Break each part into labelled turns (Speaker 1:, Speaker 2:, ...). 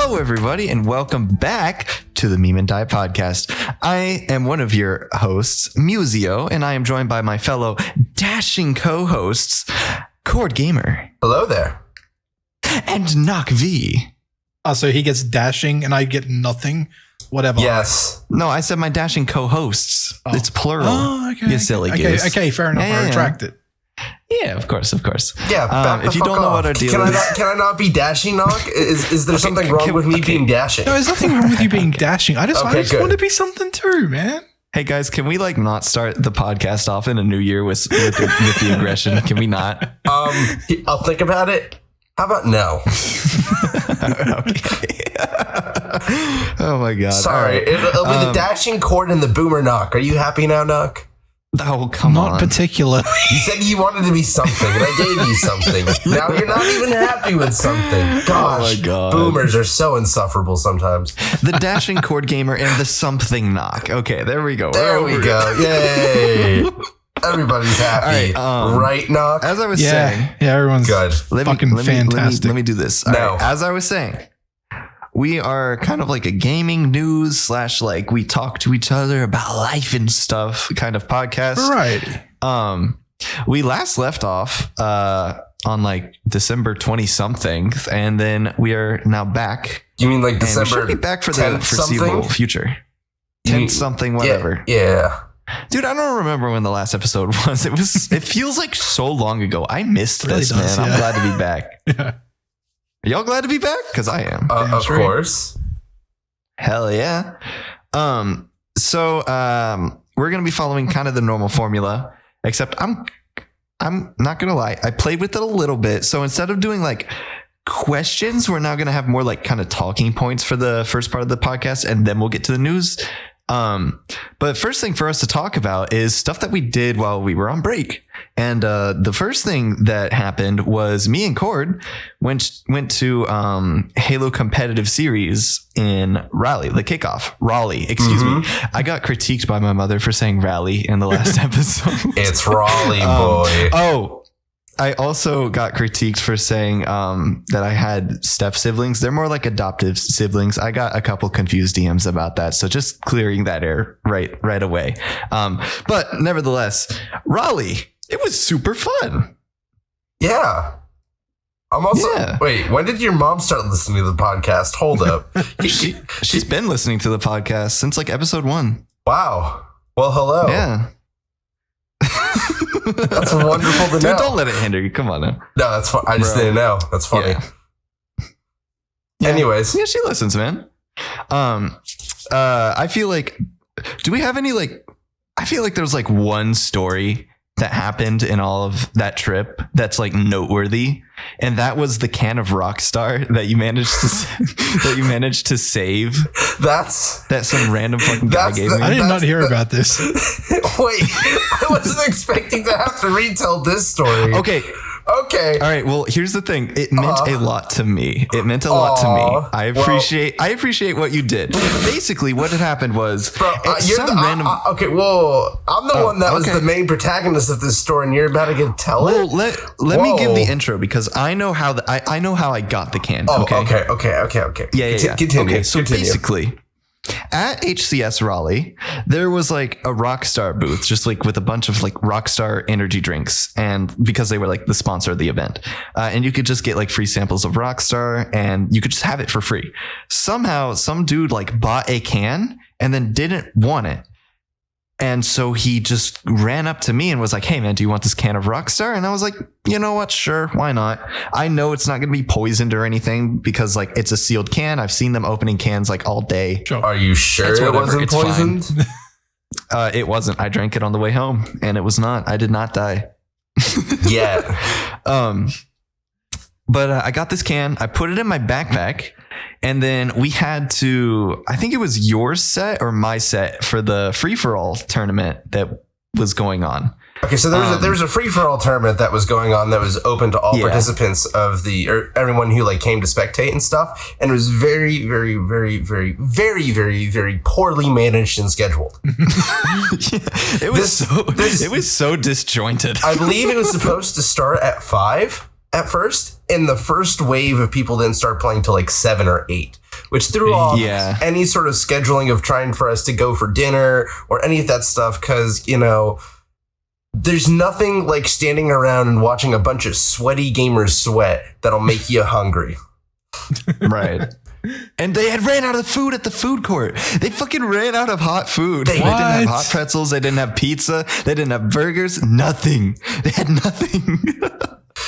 Speaker 1: Hello, everybody, and welcome back to the Meme and Die podcast. I am one of your hosts, Musio, and I am joined by my fellow dashing co-hosts, Cord Gamer.
Speaker 2: Hello there.
Speaker 1: And Noc.V.
Speaker 3: Oh, so he gets dashing and I get nothing? Whatever.
Speaker 2: Yes.
Speaker 1: No, I said my dashing co-hosts. Oh. It's plural.
Speaker 3: Oh, okay.
Speaker 1: You silly goose.
Speaker 3: Okay, fair enough. I retract it.
Speaker 1: Yeah, of course.
Speaker 2: Yeah,
Speaker 1: if you don't know what our deal is,
Speaker 2: can I not be dashing, Noc? Is there something wrong with me being dashing?
Speaker 3: No, there's nothing wrong with you being dashing. I just want to be something too, man.
Speaker 1: Hey guys, can we not start the podcast off in a new year with the aggression? Can we not?
Speaker 2: I'll think about it. How about no?
Speaker 1: Okay. Oh my god.
Speaker 2: Sorry,
Speaker 1: right.
Speaker 2: it'll be the dashing Cord and the boomer Noc. Are you happy now, Noc?
Speaker 1: Oh, come on.
Speaker 3: Not particularly.
Speaker 2: You said you wanted to be something, and I gave you something. Now you're not even happy with something. Gosh,
Speaker 1: oh my god.
Speaker 2: Boomers are so insufferable sometimes.
Speaker 1: The dashing Cord Gamer and the something Noc. Okay, there we go.
Speaker 2: There we go. Yay. Everybody's happy. Right, Noc?
Speaker 1: As I was saying.
Speaker 3: Yeah, everyone's
Speaker 2: good.
Speaker 3: Fantastic.
Speaker 1: Let me do this. Right, as I was saying, we are kind of like a gaming news / we talk to each other about life and stuff kind of podcast.
Speaker 3: Variety.
Speaker 1: We last left off on December 20 something, and then we are now back.
Speaker 2: You mean December?
Speaker 1: We should be back for the foreseeable future. 10 something, whatever.
Speaker 2: Yeah.
Speaker 1: Dude, I don't remember when the last episode was. It feels like so long ago. I missed this, man. Yeah. I'm glad to be back.
Speaker 3: Yeah.
Speaker 1: Are y'all glad to be back? Because I am.
Speaker 2: Of course.
Speaker 1: Hell yeah. So we're gonna be following kind of the normal formula, except I'm not gonna lie. I played with it a little bit. So instead of doing questions, we're now gonna have more kind of talking points for the first part of the podcast, and then we'll get to the news. But first thing for us to talk about is stuff that we did while we were on break. And the first thing that happened was me and Cord went to Halo competitive series in Raleigh, the kickoff. Raleigh, excuse me. I got critiqued by my mother for saying Raleigh in the last episode.
Speaker 2: It's Raleigh, boy.
Speaker 1: I also got critiqued for saying that I had step siblings. They're more like adoptive siblings. I got a couple confused DMs about that. So just clearing that air right away. But nevertheless, Raleigh, it was super fun.
Speaker 2: Yeah. I'm also... Yeah. Wait, when did your mom start listening to the podcast? Hold up.
Speaker 1: She's been listening to the podcast since episode 1.
Speaker 2: Wow. Well, hello.
Speaker 1: Yeah.
Speaker 2: That's wonderful to know.
Speaker 1: Dude, don't let it hinder you. Come on now.
Speaker 2: No, that's fine. I just didn't know. That's funny. Yeah. Anyways.
Speaker 1: Yeah, she listens, man. I feel do we have any I feel there's one story that happened in all of that trip that's noteworthy, and that was the can of Rockstar that you managed to save. That some random fucking guy gave me.
Speaker 3: I did not hear about this.
Speaker 2: Wait, I wasn't expecting to have to retell this story.
Speaker 1: Okay. All right. Well, here's the thing. It meant a lot to me. I appreciate what you did. Basically, what had happened was random.
Speaker 2: Okay. Well, I'm the one that was the main protagonist of this story, and you're about to tell it.
Speaker 1: Well, let me give the intro because I know how I know how I got the can. Okay.
Speaker 2: Yeah. Continue.
Speaker 1: Okay. So basically, at HCS Raleigh, there was a Rockstar booth, just with a bunch of Rockstar energy drinks, and because they were the sponsor of the event, and you could just get free samples of Rockstar, and you could just have it for free. Somehow, some dude bought a can and then didn't want it. And so he just ran up to me and was like, "Hey man, do you want this can of Rockstar?" And I was like, "You know what? Sure. Why not? I know it's not going to be poisoned or anything because it's a sealed can. I've seen them opening cans all day."
Speaker 3: Sure.
Speaker 2: Are you sure it wasn't poisoned?
Speaker 1: It wasn't. I drank it on the way home and it was not. I did not die.
Speaker 2: Yeah.
Speaker 1: But I got this can. I put it in my backpack. And then we had to, I think it was your set or my set for the free-for-all tournament that was going on.
Speaker 2: Okay, so there was a free-for-all tournament that was going on that was open to all participants of everyone who came to spectate and stuff, and it was very, very, very, very, very, very, very poorly managed and scheduled.
Speaker 1: It was so disjointed.
Speaker 2: I believe it was supposed to start at 5 at first, and the first wave of people didn't start playing till 7 or 8. which threw off any sort of scheduling of trying for us to go for dinner or any of that stuff. Because, you know, there's nothing like standing around and watching a bunch of sweaty gamers sweat that'll make you hungry.
Speaker 1: Right. And they had ran out of food at the food court. They fucking ran out of hot food. They didn't have hot pretzels. They didn't have pizza. They didn't have burgers. Nothing. They had nothing.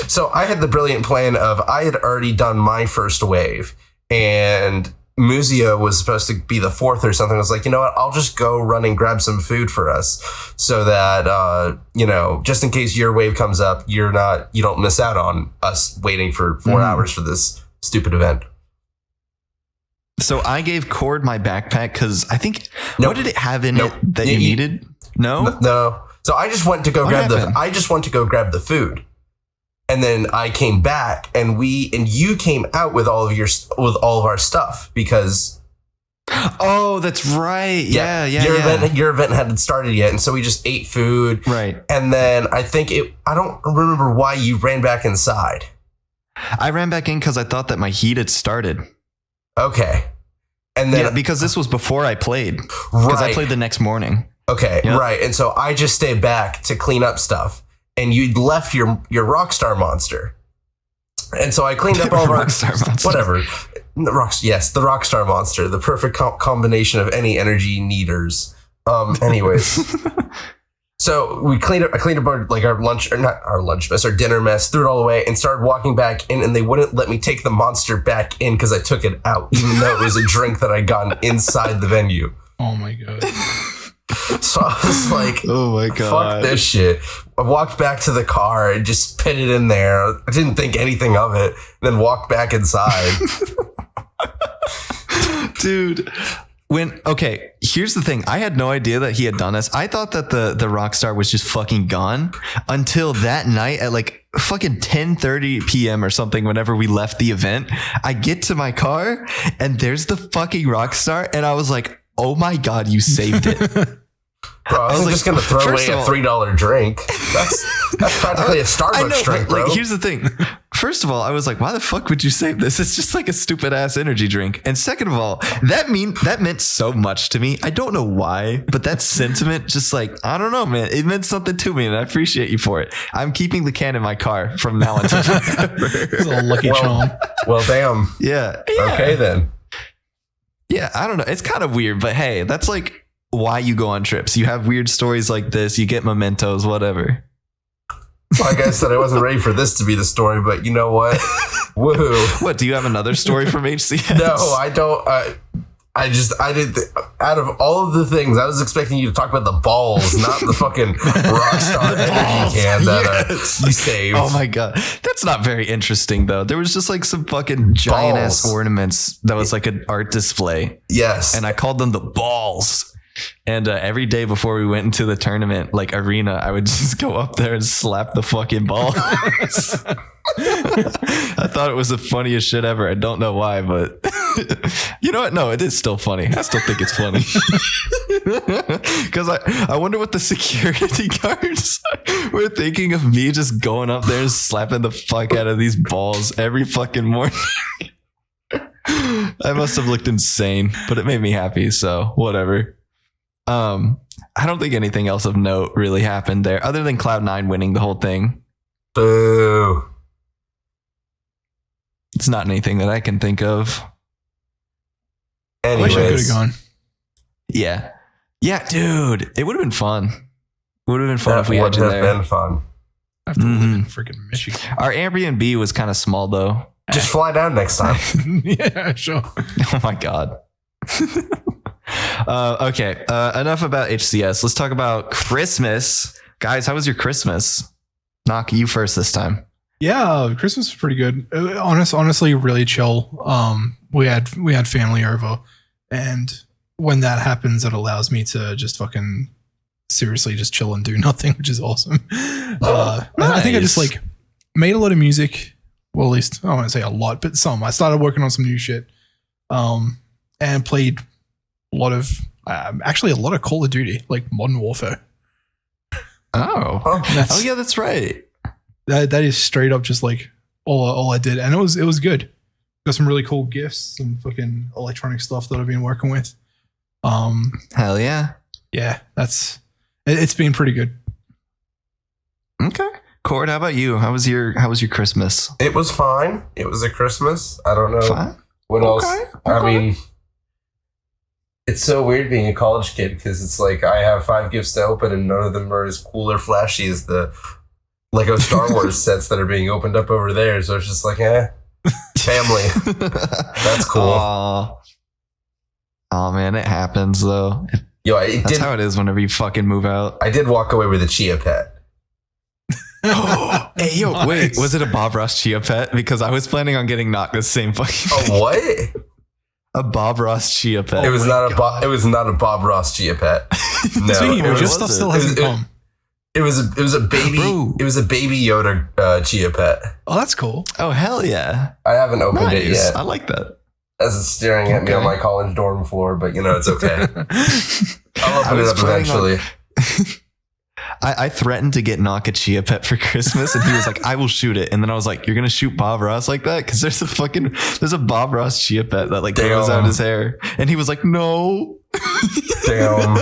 Speaker 2: So I had the brilliant plan of I had already done my first wave and Muzia was supposed to be the fourth or something. I was like, you know what? I'll just go run and grab some food for us so that, you know, just in case your wave comes up, you don't miss out on us waiting for 4 hours for this stupid event.
Speaker 1: So I gave Cord my backpack because I think what did it have in it that you needed? No. So I just went to go grab the food, and then I came back, and you came out with all of our stuff because. Oh, that's right. Yeah.
Speaker 2: Your event hadn't started yet, and so we just ate food.
Speaker 1: Right.
Speaker 2: And then I don't remember why you ran back inside.
Speaker 1: I ran back in because I thought that my heat had started.
Speaker 2: Okay. And then
Speaker 1: because this was before I played. Because I played the next morning.
Speaker 2: Okay, right. And so I just stayed back to clean up stuff. And you'd left your Rockstar monster. And so I cleaned up all of our whatever. The Rockstar monster, the perfect combination of any energy needers. Anyways. So I cleaned up our lunch, or not our lunch mess, our dinner mess, threw it all away and started walking back in, and they wouldn't let me take the monster back in because I took it out, even though it was a drink that I'd gotten inside the venue.
Speaker 3: Oh my God.
Speaker 2: So I was like, oh my God, fuck this shit. I walked back to the car and just put it in there. I didn't think anything of it, then walked back inside.
Speaker 1: Dude. Here's the thing. I had no idea that he had done this. I thought that the Rockstar was just fucking gone until that night at like fucking 10:30 p.m. or something. Whenever we left the event, I get to my car and there's the fucking Rockstar, and I was like, "Oh my God, you saved it."
Speaker 2: Bro, I was just gonna throw away a $3 drink. That's practically a Starbucks drink, bro.
Speaker 1: Like, here's the thing. First of all, I was like, why the fuck would you save this? It's just like a stupid ass energy drink. And second of all, that meant so much to me. I don't know why, but that sentiment, just like, I don't know, man. It meant something to me, and I appreciate you for it. I'm keeping the can in my car from now until forever.
Speaker 3: It's a lucky charm.
Speaker 2: Well, damn.
Speaker 1: Yeah.
Speaker 2: Okay, then.
Speaker 1: Yeah, I don't know. It's kind of weird, but hey, that's like why you go on trips. You have weird stories like this. You get mementos, whatever.
Speaker 2: Like I said, I wasn't ready for this to be the story, but you know what? Woohoo.
Speaker 1: What, do you have another story from HCS?
Speaker 2: No, I don't. I did. Out of all of the things, I was expecting you to talk about the balls, not the fucking Rockstar energy can that you saved.
Speaker 1: Oh my God. That's not very interesting, though. There was just like some fucking giant ass ornaments that was like an art display.
Speaker 2: Yes.
Speaker 1: And I called them the balls. And every day before we went into the tournament, like arena, I would just go up there and slap the fucking balls. I thought it was the funniest shit ever. I don't know why, but you know what? No, it is still funny. I still think it's funny. Because I wonder what the security guards were thinking of me just going up there and slapping the fuck out of these balls every fucking morning. I must have looked insane, but it made me happy, so whatever. I don't think anything else of note really happened there other than Cloud9 winning the whole thing.
Speaker 2: Boo.
Speaker 1: It's not anything that I can think of.
Speaker 2: Anyways.
Speaker 3: Wish I could have gone.
Speaker 1: Yeah. Yeah, dude. It would have been fun. Would have been fun if we had you there.
Speaker 2: Would have been fun.
Speaker 3: I have to live in freaking Michigan.
Speaker 1: Our Airbnb was kind of small, though.
Speaker 2: Just fly down next time.
Speaker 3: Yeah, sure.
Speaker 1: Oh, my God. Okay. Enough about HCS. Let's talk about Christmas. Guys, how was your Christmas? Noc, you first this time.
Speaker 3: Yeah, Christmas was pretty good. Honestly, really chill. We had family over, and when that happens, it allows me to just fucking seriously just chill and do nothing, which is awesome. Nice. I think I just like made a lot of music. Well, at least I won't say a lot, but some. I started working on some new shit, and played a lot of Call of Duty, like Modern Warfare.
Speaker 1: Oh yeah, that's right.
Speaker 3: That is straight up just like all I did, and it was good. It got some really cool gifts, some fucking electronic stuff that I've been working with.
Speaker 1: Hell yeah.
Speaker 3: Yeah, it's been pretty good.
Speaker 1: Okay. Cord, how about you? How was your Christmas?
Speaker 2: It was fine. It was a Christmas. I don't know
Speaker 1: Fine.
Speaker 2: what else.
Speaker 1: Okay.
Speaker 2: I mean, it's so weird being a college kid because it's like I have 5 gifts to open and none of them are as cool or flashy as the Lego Star Wars sets that are being opened up over there. So it's just like, family. That's cool.
Speaker 1: Oh man, it happens though.
Speaker 2: Yo,
Speaker 1: That's how it is whenever you fucking move out.
Speaker 2: I did walk away with a Chia Pet.
Speaker 1: Hey, yo,
Speaker 3: Nice.
Speaker 1: wait, was it a Bob Ross Chia Pet? Because I was planning on getting Noc the same fucking
Speaker 2: Oh, what?
Speaker 1: a Bob Ross Chia Pet.
Speaker 2: It was not a Bob Ross Chia Pet. No,
Speaker 3: Speaking
Speaker 2: it
Speaker 3: of, your
Speaker 2: was,
Speaker 3: stuff still hasn't come.
Speaker 2: it was a baby.
Speaker 1: Bro.
Speaker 2: It was a baby Yoda Chia Pet.
Speaker 3: Oh, that's cool.
Speaker 1: Oh, hell yeah.
Speaker 2: I haven't opened it
Speaker 1: Nice.
Speaker 2: yet.
Speaker 1: I like that.
Speaker 2: As it's staring at me on my college dorm floor, but it's okay. I'll open it up eventually.
Speaker 1: I threatened to get Noc a Chia Pet for Christmas, and he was like, I will shoot it. And then I was like, you're going to shoot Bob Ross like that? Because there's a Bob Ross Chia Pet that like grows out his hair. And he was like, no.
Speaker 2: Damn.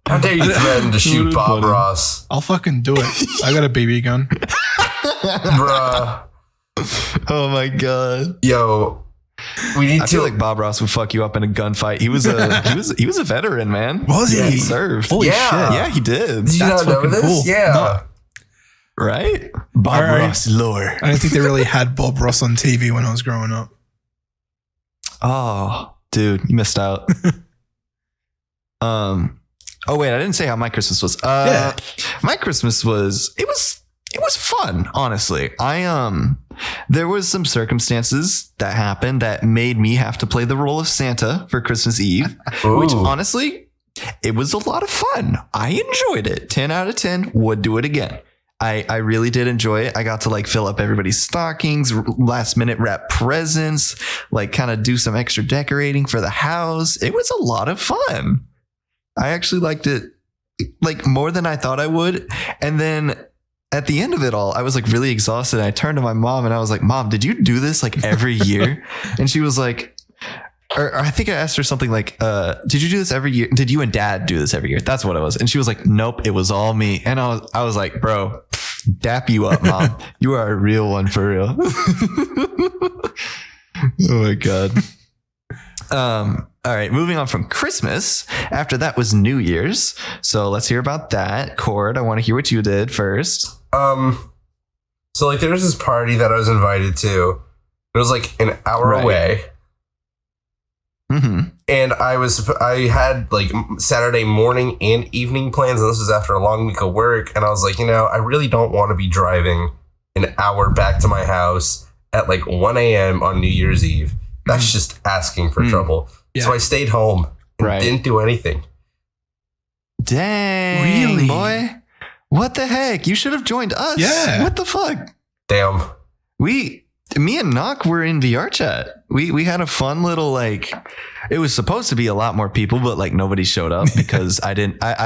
Speaker 2: How dare you threaten to shoot Bob Ross?
Speaker 3: I'll fucking do it. I got a BB gun.
Speaker 2: Bruh.
Speaker 1: Oh my God.
Speaker 2: Yo. I
Speaker 1: feel like Bob Ross would fuck you up in a gunfight. He was a veteran, man.
Speaker 3: Was he?
Speaker 1: Yeah, he served.
Speaker 3: Holy shit.
Speaker 1: Yeah, he did.
Speaker 2: Did you
Speaker 3: That's
Speaker 2: not know
Speaker 3: fucking
Speaker 2: this?
Speaker 3: cool.
Speaker 2: Yeah.
Speaker 1: Right? Bob
Speaker 3: All right.
Speaker 1: Ross lore.
Speaker 3: I don't think they really had Bob Ross on TV when I was growing up.
Speaker 1: Oh, dude, you missed out. Oh wait, I didn't say how my Christmas was.
Speaker 3: Yeah.
Speaker 1: My Christmas was fun, honestly. There was some circumstances that happened that made me have to play the role of Santa for Christmas Eve, which
Speaker 2: Ooh.
Speaker 1: honestly, it was a lot of fun. I enjoyed it. 10 out of 10, would do it again. I really did enjoy it. I got to like fill up everybody's stockings, last minute wrap presents, like kind of do some extra decorating for the house. It was a lot of fun. I actually liked it like more than I thought I would. And then at the end of it all, I was like really exhausted. I turned to my mom and I was like, Mom, did you do this like every year? And she was like, or I think I asked her something like, did you do this every year? Did you and Dad do this every year? That's what it was. And she was like, nope, it was all me. And I was like, bro, dap you up, Mom. You are a real one for real. Oh my God. All right, moving on from Christmas. After that was New Year's. So let's hear about that. Cord, I want to hear what you did first.
Speaker 2: So like there was this party that I was invited to. It was like an hour away.
Speaker 1: Mm-hmm.
Speaker 2: And I had like Saturday morning and evening plans, and this was after a long week of work. And I was like, I really don't want to be driving an hour back to my house at like 1 a.m. on New Year's Eve. That's just asking for trouble.
Speaker 3: Yeah.
Speaker 2: So I stayed home and didn't do anything.
Speaker 1: Dang,
Speaker 3: Really?
Speaker 1: boy. What the heck? You should have joined us.
Speaker 3: Yeah.
Speaker 1: What the fuck?
Speaker 2: Damn.
Speaker 1: Me and Noc were in VR chat. We had a fun little like, it was supposed to be a lot more people, but like nobody showed up because I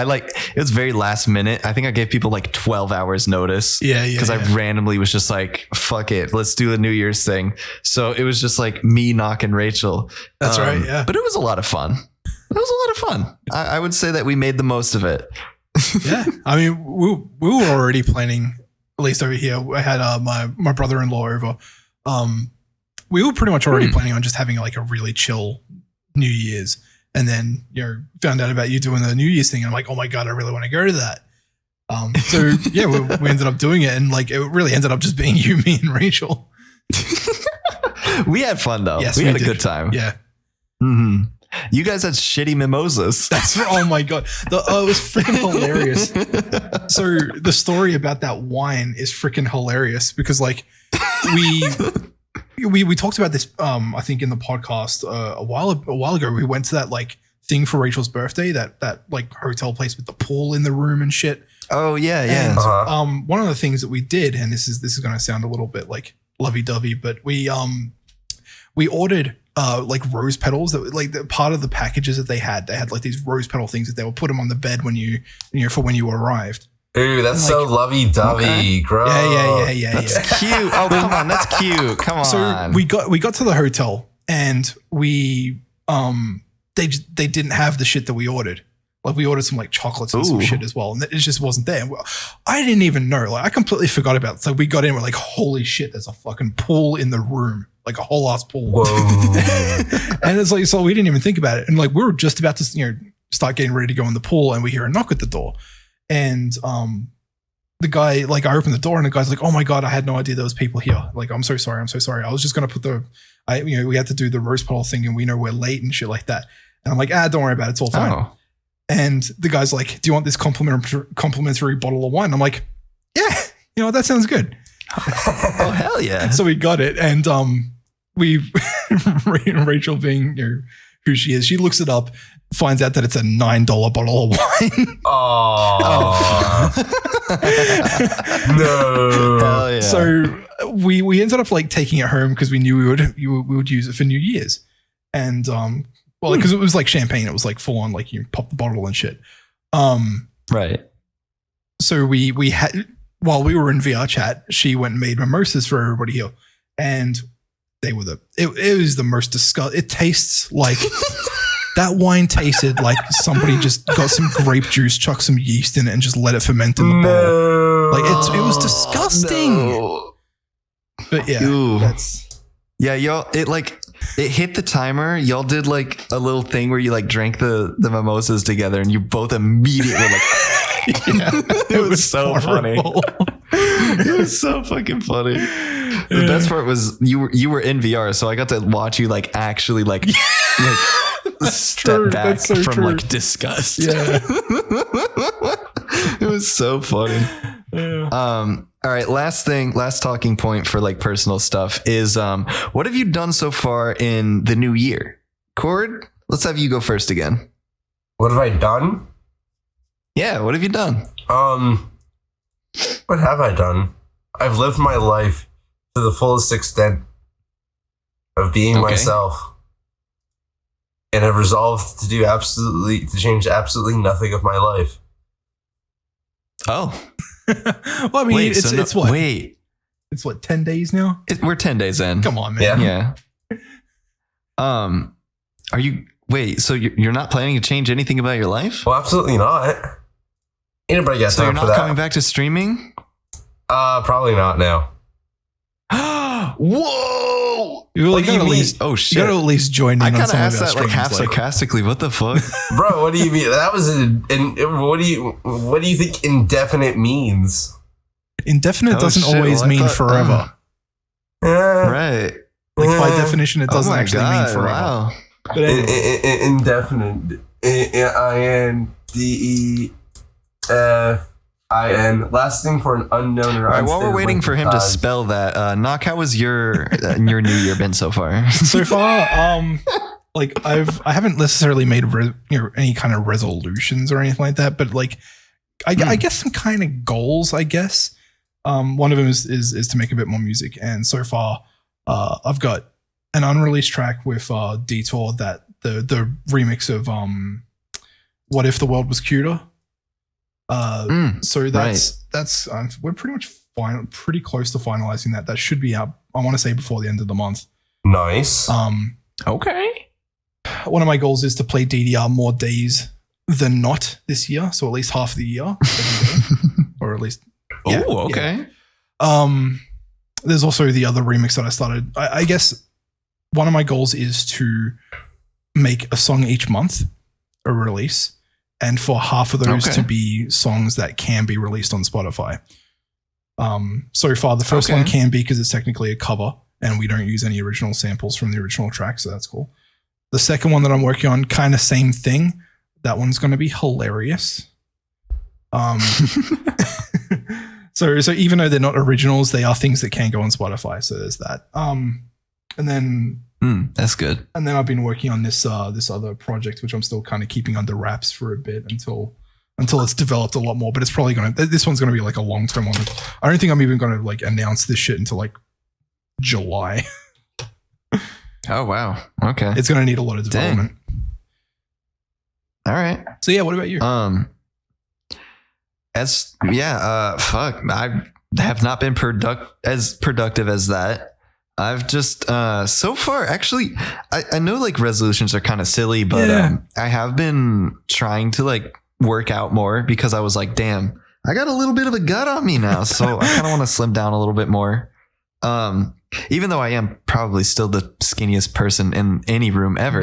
Speaker 1: like, it was very last minute. I think I gave people like 12 hours notice.
Speaker 3: Yeah.
Speaker 1: Because I randomly was just like, fuck it, let's do the New Year's thing. So it was just like me, Noc, and Rachel.
Speaker 3: That's right. Yeah.
Speaker 1: But it was a lot of fun. It was a lot of fun. I would say that we made the most of it.
Speaker 3: Yeah. I mean, we were already planning, at least over here. I had my brother-in-law over. We were pretty much already planning on just having like a really chill New Year's, and then found out about you doing the New Year's thing. And I'm like, oh my God, I really want to go to that. So yeah, we ended up doing it, and like it really ended up just being you, me, and Rachel.
Speaker 1: We had fun though.
Speaker 3: Yes,
Speaker 1: we had a
Speaker 3: did.
Speaker 1: good time.
Speaker 3: Yeah.
Speaker 1: Mm-hmm. You guys had shitty mimosas.
Speaker 3: Oh my God. It was freaking hilarious. So the story about that wine is freaking hilarious because like we talked about this I think in the podcast a while ago. We went to that like thing for Rachel's birthday, that like hotel place with the pool in the room and shit.
Speaker 1: Oh yeah.
Speaker 3: And one of the things that we did, and this is going to sound a little bit like lovey-dovey, but we ordered like rose petals that like the part of the packages that they had like these rose petal things that they would put them on the bed when you arrived.
Speaker 2: Ooh, that's
Speaker 3: Like,
Speaker 2: so lovey-dovey.
Speaker 1: Okay.
Speaker 2: Gross.
Speaker 3: Yeah.
Speaker 1: That's cute. Oh, come on. That's cute. Come on.
Speaker 3: So we got to the hotel and we they didn't have the shit that we ordered. Like we ordered some like chocolates and some
Speaker 1: Ooh.
Speaker 3: shit as well, and it just wasn't there. I didn't even know. Like I completely forgot about it. So we got in, we're like, holy shit, there's a fucking pool in the room, like a whole ass pool.
Speaker 2: Whoa.
Speaker 3: And it's like, so we didn't even think about it. And like we were just about to, start getting ready to go in the pool, and we hear a knock at the door, and the guy, like I opened the door, and the guy's like, oh my god, I had no idea there was people here. Like I'm so sorry. I was just gonna put we had to do the rose petal thing, and we know we're late and shit like that. And I'm like, don't worry about it. It's all fine.
Speaker 1: Oh.
Speaker 3: And the guy's like, do you want this complimentary bottle of wine? I'm like, yeah, that sounds good.
Speaker 1: Oh, hell yeah.
Speaker 3: So we got it. And we, Rachel being who she is, she looks it up, finds out that it's a $9 bottle of wine.
Speaker 2: Oh. No.
Speaker 1: Hell yeah.
Speaker 3: So we ended up like taking it home because we knew we would use it for New Year's. And because it was like champagne, it was like full on, like you pop the bottle and shit.
Speaker 1: Right.
Speaker 3: So we had, while we were in VR chat, she went and made mimosas for everybody here, and they were it was the most disgusting. It tastes like that wine tasted like somebody just got some grape juice, chucked some yeast in it, and just let it ferment in the bottle. Like it was disgusting.
Speaker 1: No.
Speaker 3: But yeah,
Speaker 1: Ooh.
Speaker 3: that's
Speaker 1: Yeah, y'all, it hit the timer. Y'all did like a little thing where you like drank the mimosas together, and you both immediately were like, it was so
Speaker 3: horrible.
Speaker 1: funny. It was so fucking funny. The best part was you were in VR, so I got to watch you like actually like step back
Speaker 3: That's so
Speaker 1: from
Speaker 3: true.
Speaker 1: like disgust.
Speaker 3: Yeah.
Speaker 1: It was so funny.
Speaker 3: Yeah.
Speaker 1: All right, last talking point for like personal stuff is what have you done so far in the new year? Cord, let's have you go first again.
Speaker 2: What have I done?
Speaker 1: Yeah, what have you done?
Speaker 2: What have I done? I've lived my life to the fullest extent of being myself, and have resolved to change absolutely nothing of my life.
Speaker 1: Oh,
Speaker 3: Well, I mean,
Speaker 1: wait,
Speaker 3: it's what?
Speaker 1: Wait,
Speaker 3: It's what, 10 days now?
Speaker 1: we're 10 days in.
Speaker 3: Come on, man.
Speaker 2: Yeah.
Speaker 1: Yeah. Are you? Wait, so you're not planning to change anything about your life?
Speaker 2: Well, absolutely not. Anybody got
Speaker 1: So you're
Speaker 2: time for
Speaker 1: not
Speaker 2: that?
Speaker 1: coming back to streaming?
Speaker 2: Probably not now.
Speaker 1: Whoa!
Speaker 3: You
Speaker 1: What do you
Speaker 3: gotta at
Speaker 1: mean?
Speaker 3: least,
Speaker 1: Oh
Speaker 3: you
Speaker 1: shit!
Speaker 3: gotta at least join in
Speaker 1: I
Speaker 3: on
Speaker 1: kind of
Speaker 3: some of
Speaker 1: asked
Speaker 3: our
Speaker 1: that like
Speaker 3: streams,
Speaker 1: half sarcastically. What the fuck?
Speaker 2: Bro, what do you mean? That was what do you think indefinite means?
Speaker 3: Indefinite
Speaker 1: Oh,
Speaker 3: doesn't
Speaker 1: shit,
Speaker 3: always
Speaker 1: well, I
Speaker 3: mean
Speaker 1: thought-
Speaker 3: forever.
Speaker 1: Right.
Speaker 3: Like by definition, it doesn't
Speaker 1: Oh my
Speaker 3: actually
Speaker 1: God,
Speaker 3: mean forever.
Speaker 1: Wow.
Speaker 3: But anyway,
Speaker 2: Indefinite. INDEFIN. Lasting for an unknown or
Speaker 1: All right, while we're
Speaker 2: unstated
Speaker 1: waiting
Speaker 2: length
Speaker 1: for
Speaker 2: of
Speaker 1: him to
Speaker 2: time.
Speaker 1: spell that, Noc, how was your new year been so far?
Speaker 3: so far, like I haven't necessarily made any kind of resolutions or anything like that, but like I guess some kind of goals. I guess one of them is to make a bit more music, and so far I've got an unreleased track with Detour, that the remix of What If the World Was Cuter. So that's we're pretty much pretty close to finalizing that. That should be out, I want to say, before the end of the month.
Speaker 2: Nice.
Speaker 1: Okay.
Speaker 3: One of my goals is to play DDR more days than not this year, so at least half of the year, or at least. Yeah,
Speaker 1: Oh, okay.
Speaker 3: yeah. There's also the other remix that I started. I guess one of my goals is to make a song each month, a release, and for half of those to be songs that can be released on Spotify. So far, the first one can be because it's technically a cover, and we don't use any original samples from the original track, so that's cool. The second one that I'm working on, kind of same thing. That one's going to be hilarious. So even though they're not originals, they are things that can go on Spotify. So there's that. And then
Speaker 1: that's good.
Speaker 3: And then I've been working on this other project, which I'm still kind of keeping under wraps for a bit until it's developed a lot more. But it's probably this one's gonna be like a long term one. I don't think I'm even gonna like announce this shit until like July.
Speaker 1: Oh wow. Okay.
Speaker 3: It's gonna need a lot of development.
Speaker 1: All right.
Speaker 3: So yeah, what about you?
Speaker 1: Fuck. I have not been as productive as that. I've just so far actually I know like resolutions are kind of silly, but I have been trying to like work out more because I was like, damn, I got a little bit of a gut on me now, so I kind of want to slim down a little bit more. Even though I am probably still the skinniest person in any room ever,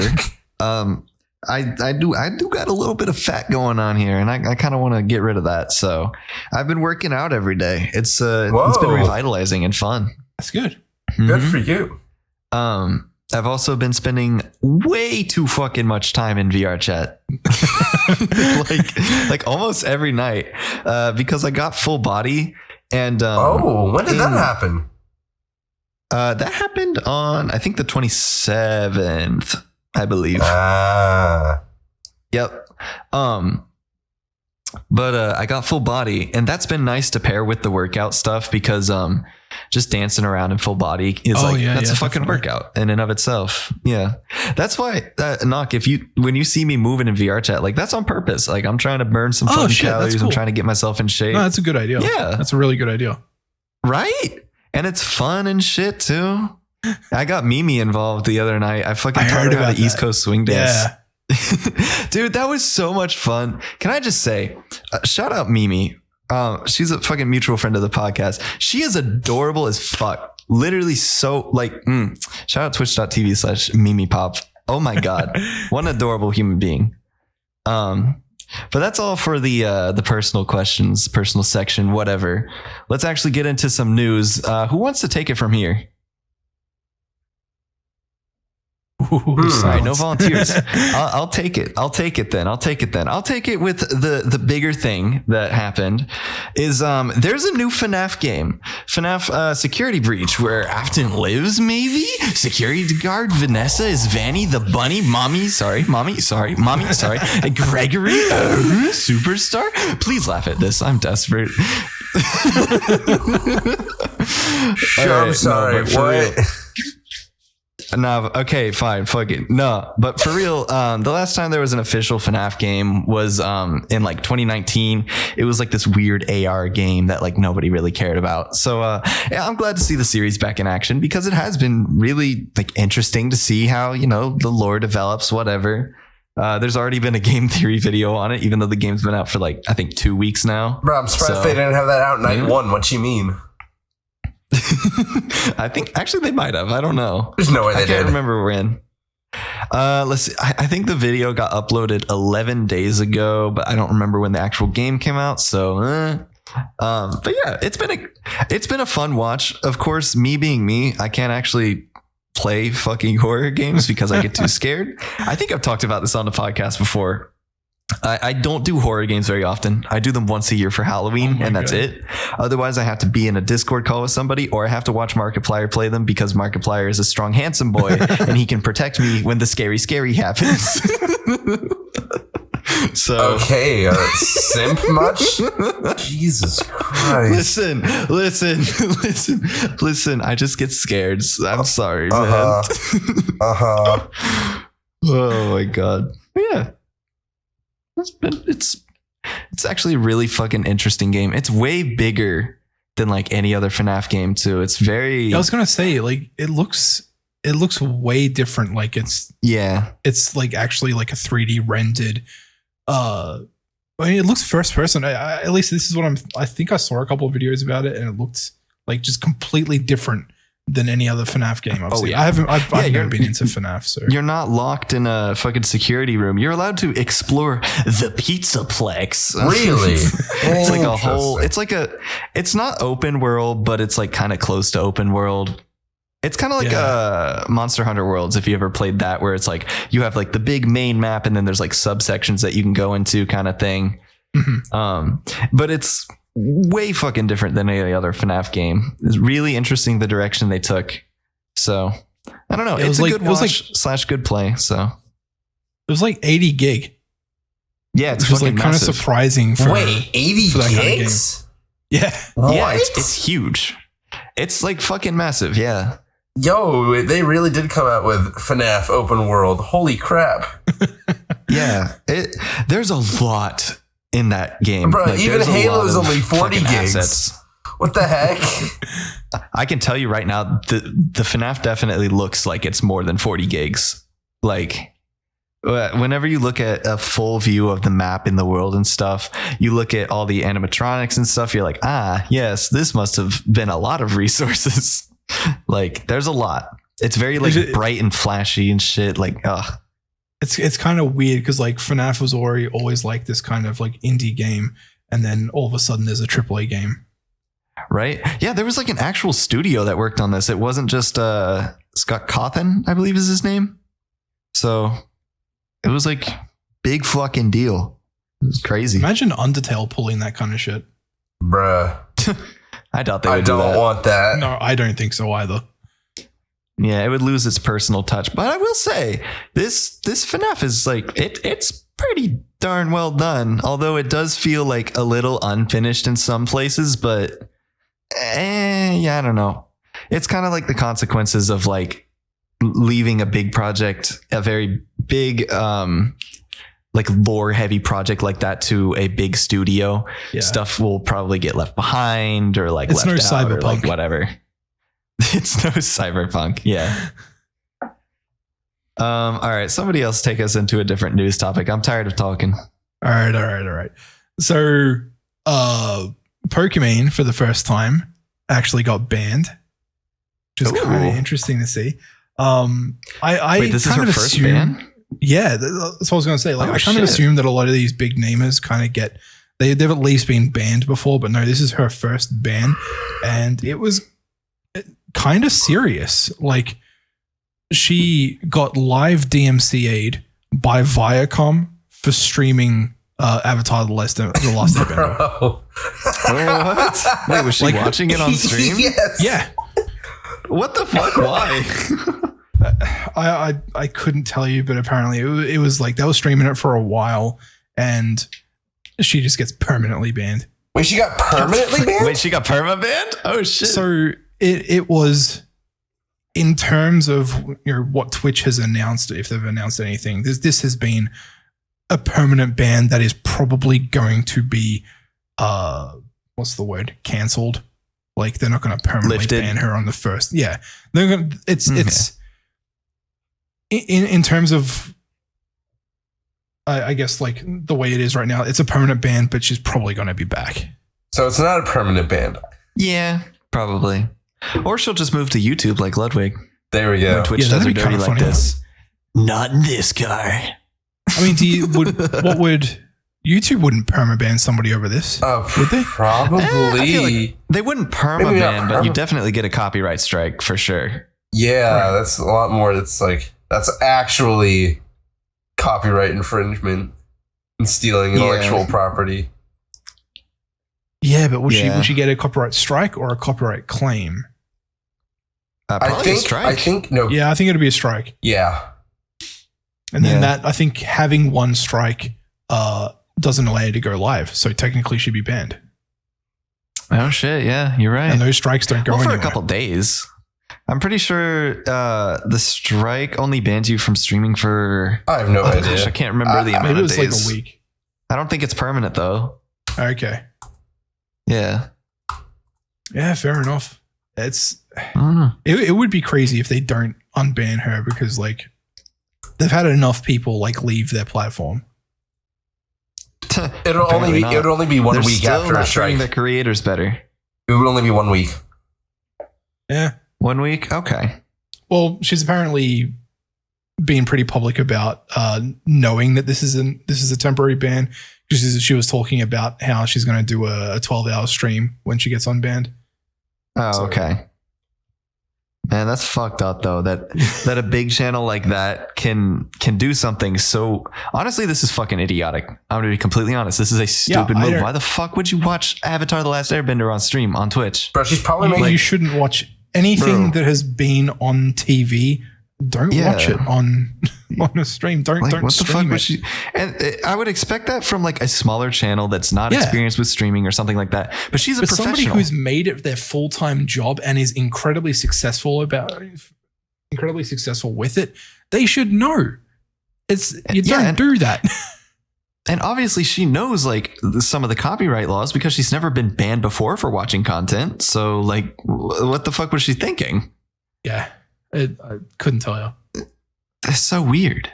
Speaker 1: I do got a little bit of fat going on here, and I kind of want to get rid of that. So I've been working out every day. It's been revitalizing and fun.
Speaker 3: That's good.
Speaker 2: Good for you.
Speaker 1: I've also been spending way too fucking much time in VR chat, like almost every night, because I got full body. And
Speaker 2: when did that happen?
Speaker 1: That happened on, I think, the 27th, I believe. Yep. But I got full body, and that's been nice to pair with the workout stuff because just dancing around in full body is that's a fucking workout in and of itself. Yeah. That's why Noc, when you see me moving in VR chat, like that's on purpose. Like I'm trying to burn some fucking calories. Cool. I'm trying to get myself in shape.
Speaker 3: No, that's a good idea.
Speaker 1: Yeah.
Speaker 3: That's a really good idea.
Speaker 1: Right? And it's fun and shit too. I got Mimi involved the other night. I fucking taught her how to East Coast swing dance. Yeah. Dude, that was so much fun. Can I just say, shout out Mimi. She's a fucking mutual friend of the podcast. She is adorable as fuck. Literally so like, shout out twitch.tv/Mimipopp. Oh my God. What an adorable human being. But that's all for the personal questions, personal section, whatever. Let's actually get into some news. Who wants to take it from here? Sorry, no volunteers. I'll take it. I'll take it then. I'll take it with the bigger thing that happened is there's a new FNAF game. FNAF Security Breach, where Afton lives, maybe? Security guard Vanessa is Vanny the bunny. Mommy, sorry. Gregory, superstar? Please laugh at this. I'm desperate.
Speaker 2: Sure, I'm sorry. What?
Speaker 1: No, okay, fine, fuck it. No, but for real, the last time there was an official FNAF game was in like 2019. It was like this weird AR game that like nobody really cared about. So yeah, I'm glad to see the series back in action because it has been really like interesting to see how, you know, the lore develops, whatever. There's already been a game theory video on it, even though the game's been out for like, I think 2 weeks now.
Speaker 2: Bro, I'm surprised they didn't have that out night one. What you mean?
Speaker 1: I think actually they might have. I don't know.
Speaker 2: There's no way they did.
Speaker 1: I can't remember when. Let's see. I think the video got uploaded 11 days ago, but I don't remember when the actual game came out. So, but yeah, it's been a fun watch. Of course, me being me, I can't actually play fucking horror games because I get too scared. I think I've talked about this on the podcast before. I don't do horror games very often. I do them once a year for Halloween, and that's it. Otherwise, I have to be in a Discord call with somebody, or I have to watch Markiplier play them because Markiplier is a strong, handsome boy, and he can protect me when the scary happens. So
Speaker 2: okay, simp much? Jesus Christ!
Speaker 1: Listen. I just get scared. I'm sorry, man. Oh my God. Yeah. It's actually a really fucking interesting game. It's way bigger than like any other FNAF game too. It's very.
Speaker 3: I was gonna say like it looks way different. Like it's like actually like a 3D rendered. I mean, it looks first person. At least this is what I think I saw a couple of videos about it, and it looked like just completely different than any other FNAF game I've seen. I've never been into FNAF, so
Speaker 1: you're not locked in a fucking security room. You're allowed to explore the Pizzaplex.
Speaker 2: Really?
Speaker 1: It's like a whole. It's not open world, but it's like kind of close to open world. It's kind of like Monster Hunter Worlds, if you ever played that, where it's like you have like the big main map, and then there's like subsections that you can go into, kind of thing. Mm-hmm. But it's way fucking different than any other FNAF game. It's really interesting the direction they took. So I don't know. It's a good watch / good play. So
Speaker 3: it was like 80 gig.
Speaker 1: Yeah, it's
Speaker 3: like kind of surprising.
Speaker 2: Wait, 80 gigs? Kind of
Speaker 3: yeah.
Speaker 2: What?
Speaker 1: Yeah, it's huge. It's like fucking massive. Yeah.
Speaker 2: Yo, they really did come out with FNAF open world. Holy crap.
Speaker 1: Yeah. There's a lot in that game.
Speaker 2: Bro, even
Speaker 1: there's a
Speaker 2: Halo
Speaker 1: lot
Speaker 2: is
Speaker 1: of
Speaker 2: only 40
Speaker 1: fucking
Speaker 2: gigs.
Speaker 1: assets.
Speaker 2: What the heck?
Speaker 1: I can tell you right now, the FNAF definitely looks like it's more than 40 gigs. Like, whenever you look at a full view of the map in the world and stuff, you look at all the animatronics and stuff, you're like, yes, this must have been a lot of resources. Like, there's a lot. It's very like bright and flashy and shit. Like,
Speaker 3: It's kind of weird because like FNAF was always like this kind of like indie game, and then all of a sudden there's a AAA game.
Speaker 1: Right? Yeah, there was like an actual studio that worked on this. It wasn't just Scott Cawthon, I believe is his name. So it was like big fucking deal. It was crazy.
Speaker 3: Imagine Undertale pulling that kind of shit.
Speaker 2: Bruh.
Speaker 1: I doubt they would
Speaker 2: I don't want that.
Speaker 3: No, I don't think so either.
Speaker 1: Yeah, it would lose its personal touch. But I will say, this FNAF is like, it's pretty darn well done. Although it does feel like a little unfinished in some places. But, yeah, I don't know. It's kind of like the consequences of like leaving a big project, a very big, like lore heavy project like that to a big studio.
Speaker 3: Yeah.
Speaker 1: Stuff will probably get left behind or like
Speaker 3: It's
Speaker 1: left
Speaker 3: no
Speaker 1: out or like
Speaker 3: Cyberpunk.
Speaker 1: whatever. It's no Cyberpunk. Yeah. All right. Somebody else take us into a different news topic. I'm tired of talking.
Speaker 3: All right. So, Pokemon for the first time actually got banned, which is kind of interesting to see.
Speaker 1: Wait, this is her first ban?
Speaker 3: Yeah, that's what I was going to say. Like, I kind of
Speaker 1: shit.
Speaker 3: assumed that a lot of these big namers kind of get they've at least been banned before, but no, this is her first ban, and it was kind of serious. Like, she got live DMCA'd by Viacom for streaming Avatar: The Last Airbender.
Speaker 2: Bro.
Speaker 1: What? Wait, was she
Speaker 3: Like-
Speaker 1: watching it on stream?
Speaker 2: Yes.
Speaker 3: Yeah.
Speaker 1: What the fuck? Why?
Speaker 3: I couldn't tell you, but apparently it was like they were streaming it for a while, and she just gets permanently banned.
Speaker 2: Wait, she got permanently banned?
Speaker 1: Wait, she got perma banned? Oh shit!
Speaker 3: So it was, in terms of what Twitch has announced, if they've announced anything, this has been a permanent ban that is probably going to be what's the word? Cancelled. Like, they're not going to permanently
Speaker 1: Lifted.
Speaker 3: ban her on the first. Yeah, they're going. It's in terms of, I guess, like the way it is right now, it's a permanent ban, but she's probably going to be back.
Speaker 2: So it's not a permanent ban.
Speaker 1: Yeah, probably. Or she'll just move to YouTube like Ludwig.
Speaker 2: There we go.
Speaker 1: When Twitch
Speaker 3: Yeah,
Speaker 1: does her
Speaker 3: that'd be
Speaker 1: dirty
Speaker 3: kinda
Speaker 1: like
Speaker 3: funny.
Speaker 1: this. Not in this car.
Speaker 3: I mean, YouTube wouldn't permaban somebody over this? Would they?
Speaker 2: Probably.
Speaker 1: I feel like they wouldn't perma
Speaker 2: Maybe not
Speaker 1: ban, but you
Speaker 2: perma-
Speaker 1: definitely get a copyright strike for sure.
Speaker 2: Yeah, that's a lot more. That's actually copyright infringement and stealing intellectual property.
Speaker 3: Yeah, but would
Speaker 1: Yeah.
Speaker 3: she get a copyright strike or a copyright claim?
Speaker 1: Probably a strike.
Speaker 2: I think no.
Speaker 3: Yeah, I think it'd be a strike.
Speaker 2: Yeah.
Speaker 3: And then
Speaker 1: Yeah.
Speaker 3: that, I think having one strike doesn't allow you to go live. So technically she'd be banned.
Speaker 1: Oh shit! Yeah, you're right.
Speaker 3: And those strikes don't go
Speaker 1: Well, for
Speaker 3: anywhere.
Speaker 1: a couple days. I'm pretty sure the strike only bans you from streaming for.
Speaker 2: I have no
Speaker 1: Oh,
Speaker 2: idea.
Speaker 1: gosh, I can't remember the amount
Speaker 3: Maybe it
Speaker 1: of
Speaker 3: was
Speaker 1: days.
Speaker 3: like a week.
Speaker 1: I don't think it's permanent though.
Speaker 3: Okay.
Speaker 1: Yeah.
Speaker 3: Yeah, fair enough. It's
Speaker 1: I don't know.
Speaker 3: it would be crazy if they don't unban her, because like they've had enough people like leave their platform.
Speaker 2: It would only be 1
Speaker 1: They're
Speaker 2: week
Speaker 1: still
Speaker 2: after
Speaker 1: not
Speaker 2: a strike.
Speaker 1: treating the creators better.
Speaker 2: It would only be 1 week.
Speaker 3: Yeah.
Speaker 1: 1 week? Okay.
Speaker 3: Well, she's apparently been pretty public about knowing that this is a temporary ban. She was talking about how she's going to do a 12-hour stream when she gets unbanned.
Speaker 1: Oh,
Speaker 3: So-
Speaker 1: okay. Man, that's fucked up though. That a big channel like that can do something so. Honestly, this is fucking idiotic. I'm gonna be completely honest. This is a stupid
Speaker 3: I
Speaker 1: move.
Speaker 3: don't-
Speaker 1: Why the fuck would you watch Avatar: The Last Airbender on stream on Twitch?
Speaker 2: Bro, she's probably
Speaker 3: You
Speaker 2: making.
Speaker 3: shouldn't watch anything
Speaker 1: Bro.
Speaker 3: that has been on TV. Don't
Speaker 1: Yeah.
Speaker 3: watch it on a stream. Don't
Speaker 1: Like, what the
Speaker 3: stream
Speaker 1: fuck
Speaker 3: it.
Speaker 1: would she? And I would expect that from like a smaller channel that's not
Speaker 3: Yeah.
Speaker 1: experienced with streaming or something like that. But she's a
Speaker 3: But somebody
Speaker 1: professional.
Speaker 3: who's made it their full-time job and is incredibly successful with it, they should know. You
Speaker 1: Yeah,
Speaker 3: don't
Speaker 1: and-
Speaker 3: do that.
Speaker 1: And obviously she knows like some of the copyright laws because she's never been banned before for watching content. So like, what the fuck was she thinking?
Speaker 3: Yeah, I couldn't tell you.
Speaker 1: That's so weird.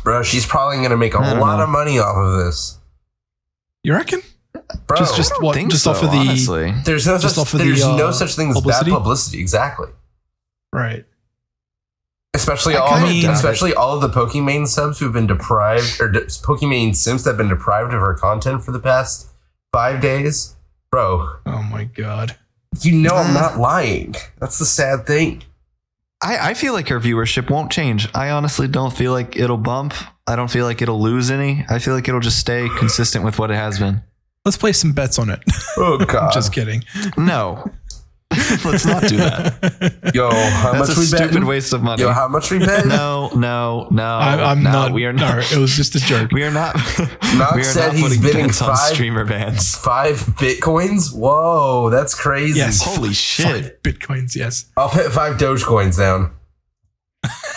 Speaker 2: Bro, she's probably going to make a lot of money off of this.
Speaker 3: You reckon?
Speaker 2: Bro,
Speaker 3: just what? Just
Speaker 1: so,
Speaker 3: off of the
Speaker 1: honestly.
Speaker 2: There's no such thing as
Speaker 3: publicity?
Speaker 2: bad publicity. Exactly.
Speaker 3: Right.
Speaker 2: Especially all of the Pokimane subs who've been deprived, or Pokimane simps that have been deprived of her content for the past 5 days. Bro.
Speaker 3: Oh my god.
Speaker 2: You know I'm not lying. That's the sad thing.
Speaker 1: I feel like her viewership won't change. I honestly don't feel like it'll bump. I don't feel like it'll lose any. I feel like it'll just stay consistent with what it has been.
Speaker 3: Let's place some bets on it.
Speaker 2: Oh god.
Speaker 3: Just kidding.
Speaker 1: No. Let's not do that.
Speaker 2: Yo, how
Speaker 1: That's
Speaker 2: much
Speaker 1: a
Speaker 2: we bet?
Speaker 1: stupid waste of money.
Speaker 2: Yo, how much we bet?
Speaker 1: No.
Speaker 3: I'm not.
Speaker 1: We are not.
Speaker 3: No, it was just a joke.
Speaker 1: We are not.
Speaker 2: Noc
Speaker 1: we are
Speaker 2: said
Speaker 1: not
Speaker 2: he's
Speaker 1: putting
Speaker 2: bidding
Speaker 1: bets on streamer bans.
Speaker 2: 5 Bitcoins? Whoa, that's crazy.
Speaker 3: Yes.
Speaker 1: Holy shit.
Speaker 3: 5 Bitcoins, yes.
Speaker 2: I'll put 5 Dogecoins down.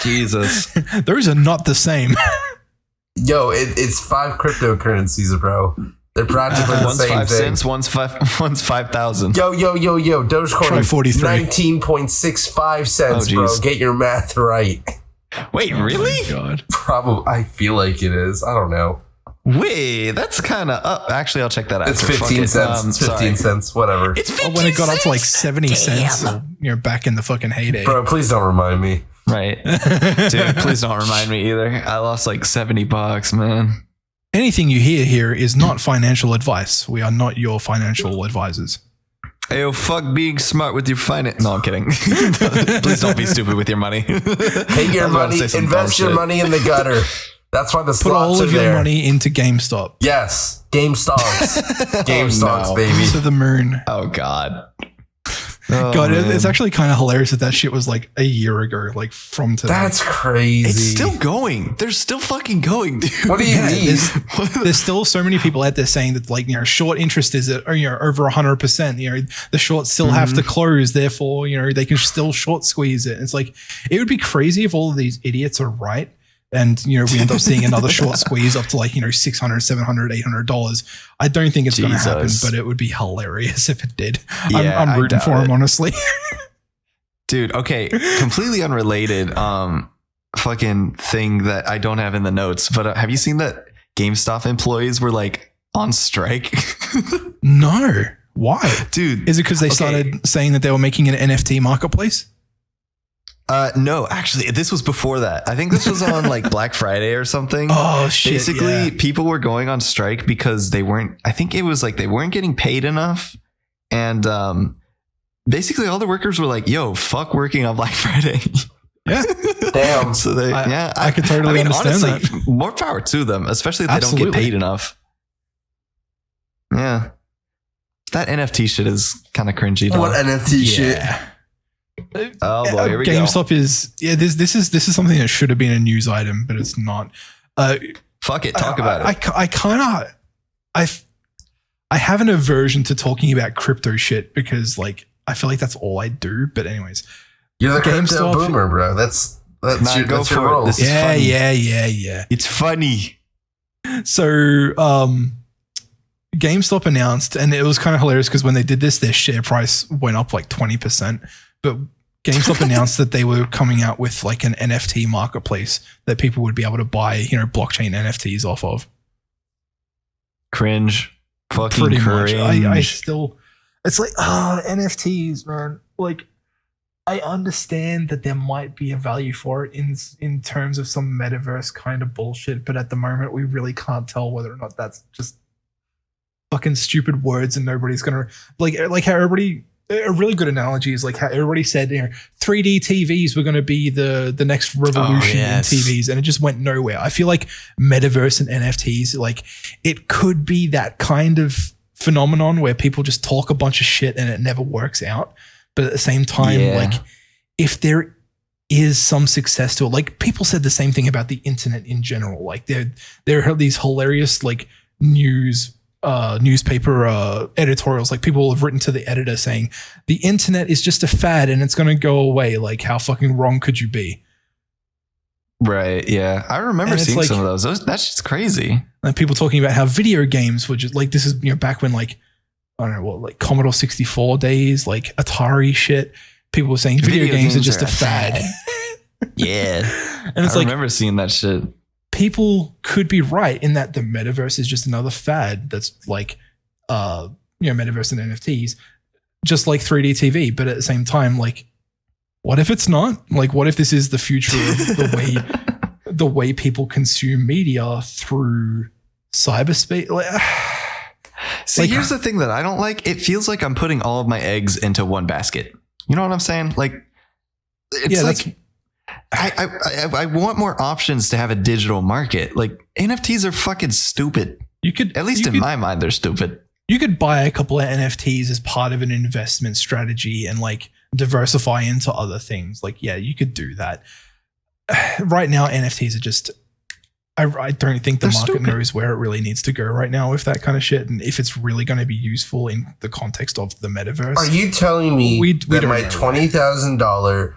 Speaker 1: Jesus.
Speaker 3: Those are not the same.
Speaker 2: Yo, it's 5 cryptocurrencies, bro. They're practically the
Speaker 1: One's
Speaker 2: same
Speaker 1: 5
Speaker 2: thing.
Speaker 1: cents, one's 5,000.
Speaker 2: Yo, Dogecoin
Speaker 3: Try 43.
Speaker 2: 19.65 cents, bro.
Speaker 1: geez.
Speaker 2: Get your math right.
Speaker 1: Wait, really?
Speaker 3: Oh my god.
Speaker 2: Probably, I feel like it is. I don't know.
Speaker 1: Wait, that's kind of up. Actually, I'll check that out.
Speaker 2: It's 15 cents. It's 15 cents. Whatever.
Speaker 1: It's 15
Speaker 3: When it got up to like
Speaker 1: cents?
Speaker 3: 70 cents, you're back in the fucking heyday.
Speaker 2: Bro, please don't remind me.
Speaker 1: Right. Dude, please don't remind me either. I lost like $70, man.
Speaker 3: Anything you hear here is not financial advice. We are not your financial advisors.
Speaker 1: Ayo, fuck being smart with your finance. No, I'm kidding. Please don't be stupid with your money.
Speaker 2: Take your
Speaker 1: I was about to
Speaker 2: money,
Speaker 1: say some
Speaker 2: invest your
Speaker 1: bullshit.
Speaker 2: money in the gutter. That's why the
Speaker 3: Put
Speaker 2: slots
Speaker 3: all
Speaker 2: are
Speaker 3: of your
Speaker 2: there.
Speaker 3: money into GameStop.
Speaker 2: Yes, Game Stocks. Game Stocks,
Speaker 1: no.
Speaker 2: baby.
Speaker 3: To the moon.
Speaker 1: Oh, God. Oh,
Speaker 3: God,
Speaker 1: man.
Speaker 3: it's actually kind of hilarious that shit was like a year ago, like from today.
Speaker 2: That's crazy.
Speaker 1: It's still going. They're still fucking going, dude.
Speaker 2: What do you
Speaker 3: Yeah,
Speaker 2: mean?
Speaker 3: there's still so many people out there saying that, like, short interest is at, over 100%. The shorts still have to close, therefore, they can still short squeeze it. It's like, it would be crazy if all of these idiots are right. And, we end up seeing another short squeeze up to like, $600, $700, $800. I don't think it's going to happen, but it would be hilarious if it did.
Speaker 1: Yeah,
Speaker 3: I'm rooting for him, honestly.
Speaker 1: Dude, okay, completely unrelated fucking thing that I don't have in the notes, but have you seen that GameStop employees were like on strike?
Speaker 3: No. Why?
Speaker 1: Dude.
Speaker 3: Is it because they started saying that they were making an NFT marketplace?
Speaker 1: No, actually, this was before that. I think this was on like Black Friday or something.
Speaker 3: Oh, shit.
Speaker 1: Basically,
Speaker 3: yeah.
Speaker 1: people were going on strike because they weren't getting paid enough. And basically all the workers were like, yo, fuck working on Black Friday.
Speaker 3: Yeah.
Speaker 2: Damn.
Speaker 1: So
Speaker 3: I could totally understand
Speaker 1: honestly,
Speaker 3: that.
Speaker 1: More power to them, especially if they don't
Speaker 3: Absolutely.
Speaker 1: get paid enough. Yeah. That NFT shit is kind of cringy. Though.
Speaker 2: What NFT shit?
Speaker 1: Oh boy, here we
Speaker 3: GameStop
Speaker 1: go.
Speaker 3: is this is something that should have been a news item, but it's not.
Speaker 1: Fuck it, talk about it.
Speaker 3: I have an aversion to talking about crypto shit because like I feel like that's all I do. But anyways,
Speaker 2: You're the crypto
Speaker 3: GameStop-
Speaker 2: boomer, bro. That's
Speaker 1: Nah,
Speaker 2: your,
Speaker 1: go
Speaker 2: that's your
Speaker 1: for it.
Speaker 2: role.
Speaker 1: This is funny.
Speaker 3: yeah.
Speaker 1: It's funny.
Speaker 3: So GameStop announced, and it was kind of hilarious because when they did this, their share price went up like 20%. But GameStop announced that they were coming out with like an NFT marketplace that people would be able to buy, blockchain NFTs off of.
Speaker 1: Cringe. Fucking
Speaker 3: Pretty
Speaker 1: cringe.
Speaker 3: much. I still, it's like, NFTs, man. Like, I understand that there might be a value for it in terms of some metaverse kind of bullshit, but at the moment, we really can't tell whether or not that's just fucking stupid words and nobody's gonna like how everybody. A really good analogy is like how everybody said 3D TVs were going to be the next revolution in TVs, and it just went nowhere. I feel like metaverse and NFTs, like it could be that kind of phenomenon where people just talk a bunch of shit and it never works out. But at the same time, like if there is some success to it, like people said the same thing about the internet in general. Like there are these hilarious like newspaper editorials, like people have written to the editor saying the internet is just a fad and it's going to go away. Like how fucking wrong could you be?
Speaker 1: Right. Yeah. I remember seeing
Speaker 3: like,
Speaker 1: some of those. That's just crazy.
Speaker 3: Like people talking about how video games were just like, this is, back when like, I don't know what, like Commodore 64 days, like Atari shit. People were saying video games are just a fad.
Speaker 1: Yeah.
Speaker 3: And it's
Speaker 1: I remember seeing that shit.
Speaker 3: People could be right in that the metaverse is just another fad that's like, metaverse and NFTs, just like 3D TV. But at the same time, like, what if it's not? Like, what if this is the future of the way people consume media through cyberspace? Like,
Speaker 1: see, here's the thing that I don't like. It feels like I'm putting all of my eggs into one basket. You know what I'm saying? Like, it's like I want more options to have a digital market. Like, NFTs are fucking stupid. At least in my mind, they're stupid.
Speaker 3: You could buy a couple of NFTs as part of an investment strategy and like diversify into other things. Like, yeah, you could do that. Right now, NFTs are just, I don't think the market knows where it really needs to go right now with that kind of shit. And if it's really going to be useful in the context of the metaverse.
Speaker 2: Are you telling me that my $20,000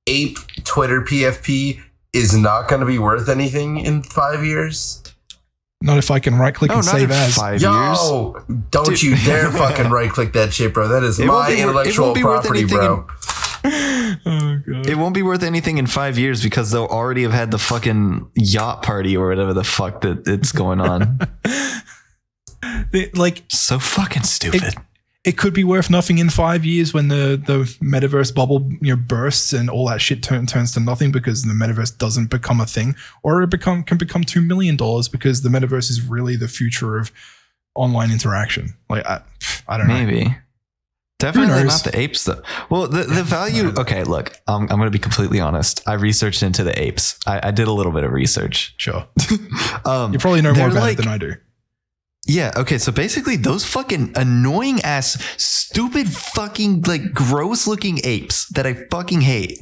Speaker 2: ape Twitter PFP is not going to be worth anything in 5 years?
Speaker 3: Not if I can right click and save as.
Speaker 1: 5 years.
Speaker 2: Don't you dare fucking right click that shit, bro. That is my intellectual property, bro.
Speaker 3: Oh, God.
Speaker 1: It won't be worth anything in 5 years because they'll already have had the fucking yacht party or whatever the fuck that it's going on.
Speaker 3: Like,
Speaker 1: so fucking stupid.
Speaker 3: It could be worth nothing in 5 years when the metaverse bubble bursts and all that shit turns to nothing because the metaverse doesn't become a thing, or it can become $2 million because the metaverse is really the future of online interaction. Like, I don't know.
Speaker 1: Maybe. Definitely not the apes though. Well, the value. Okay, look, I'm going to be completely honest. I researched into the apes. I did a little bit of research.
Speaker 3: Sure. You probably know more about it than I do.
Speaker 1: Yeah. Okay. So basically, those fucking annoying ass, stupid, fucking like gross looking apes that I fucking hate.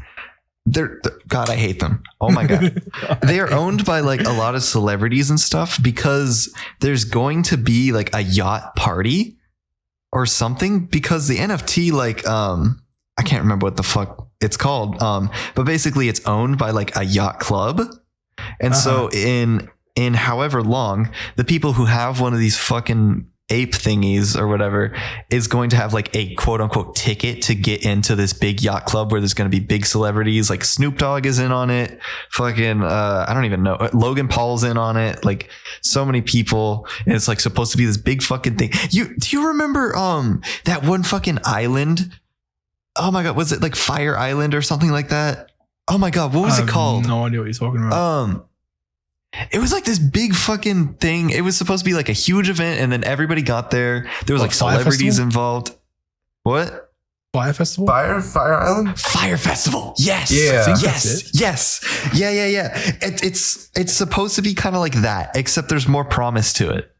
Speaker 1: God, I hate them. Oh my God. They are owned by like a lot of celebrities and stuff because there's going to be like a yacht party or something because the NFT, like, I can't remember what the fuck it's called. But basically it's owned by like a yacht club. And so in however long, the people who have one of these fucking ape thingies or whatever is going to have like a quote unquote ticket to get into this big yacht club where there's going to be big celebrities like Snoop Dogg is in on it. Fucking, I don't even know. Logan Paul's in on it. Like so many people. And it's like supposed to be this big fucking thing. Do you remember, that one fucking island? Oh my God. Was it like Fire Island or something like that? Oh my God. What was it called?
Speaker 3: No idea what you're talking about.
Speaker 1: It was like this big fucking thing. It was supposed to be like a huge event, and then everybody got there. There was like celebrities involved. What?
Speaker 3: Fire Festival?
Speaker 2: Fire Island?
Speaker 1: Fire Festival. Yes.
Speaker 2: Yeah.
Speaker 1: Yes. Yeah. It's supposed to be kind of like that, except there's more promise to it.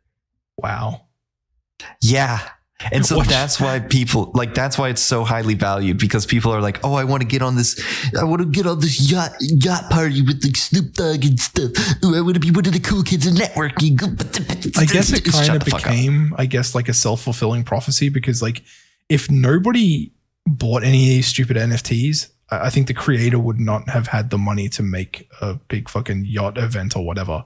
Speaker 3: Wow.
Speaker 1: Yeah. And so that's why that's why it's so highly valued, because people are like, oh, I want to get on this yacht party with like Snoop Dogg and stuff. Ooh, I want to be one of the cool kids in networking.
Speaker 3: I guess it kind of became, like a self-fulfilling prophecy, because like if nobody bought any of these stupid NFTs, I think the creator would not have had the money to make a big fucking yacht event or whatever.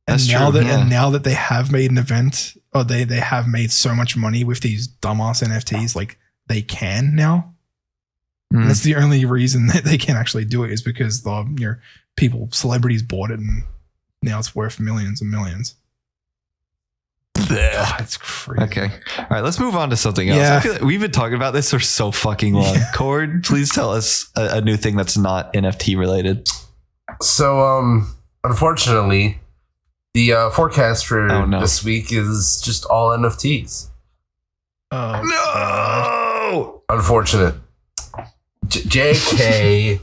Speaker 1: That's
Speaker 3: true.
Speaker 1: And
Speaker 3: now that they have made an event, or they have made so much money with these dumbass NFTs, like they can now. And that's the only reason that they can actually do it is because the celebrities bought it, and now it's worth millions and millions. That's crazy.
Speaker 1: Okay. All right, let's move on to something else. I feel like we've been talking about this for so fucking long. Cord, please tell us a new thing that's not NFT related.
Speaker 2: So, unfortunately, the forecast for this week is just all NFTs.
Speaker 1: No!
Speaker 2: Unfortunate. JK.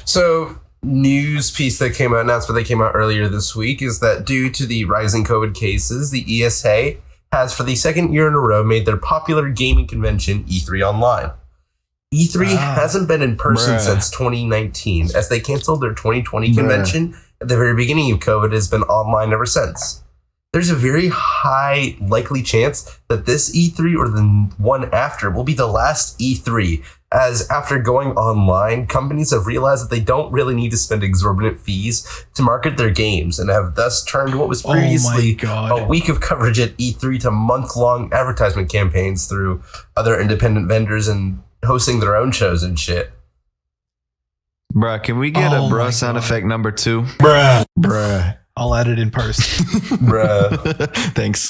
Speaker 2: So, news piece that came out, announcement that came out earlier this week is that due to the rising COVID cases, the ESA has for the second year in a row made their popular gaming convention E3 online. E3 hasn't been in person since 2019, as they canceled their 2020 convention at the very beginning of COVID. Has been online ever since. there's a very high likely chance that this E3 or the one after will be the last E3. As after going online, companies have realized that they don't really need to spend exorbitant fees to market their games and have thus turned what was previously a week of coverage at E3 to month-long advertisement campaigns through other independent vendors and hosting their own shows and shit.
Speaker 1: Bruh, can we get a bruh sound effect number 2?
Speaker 3: Bruh. I'll add it in post.
Speaker 2: Bruh.
Speaker 1: Thanks.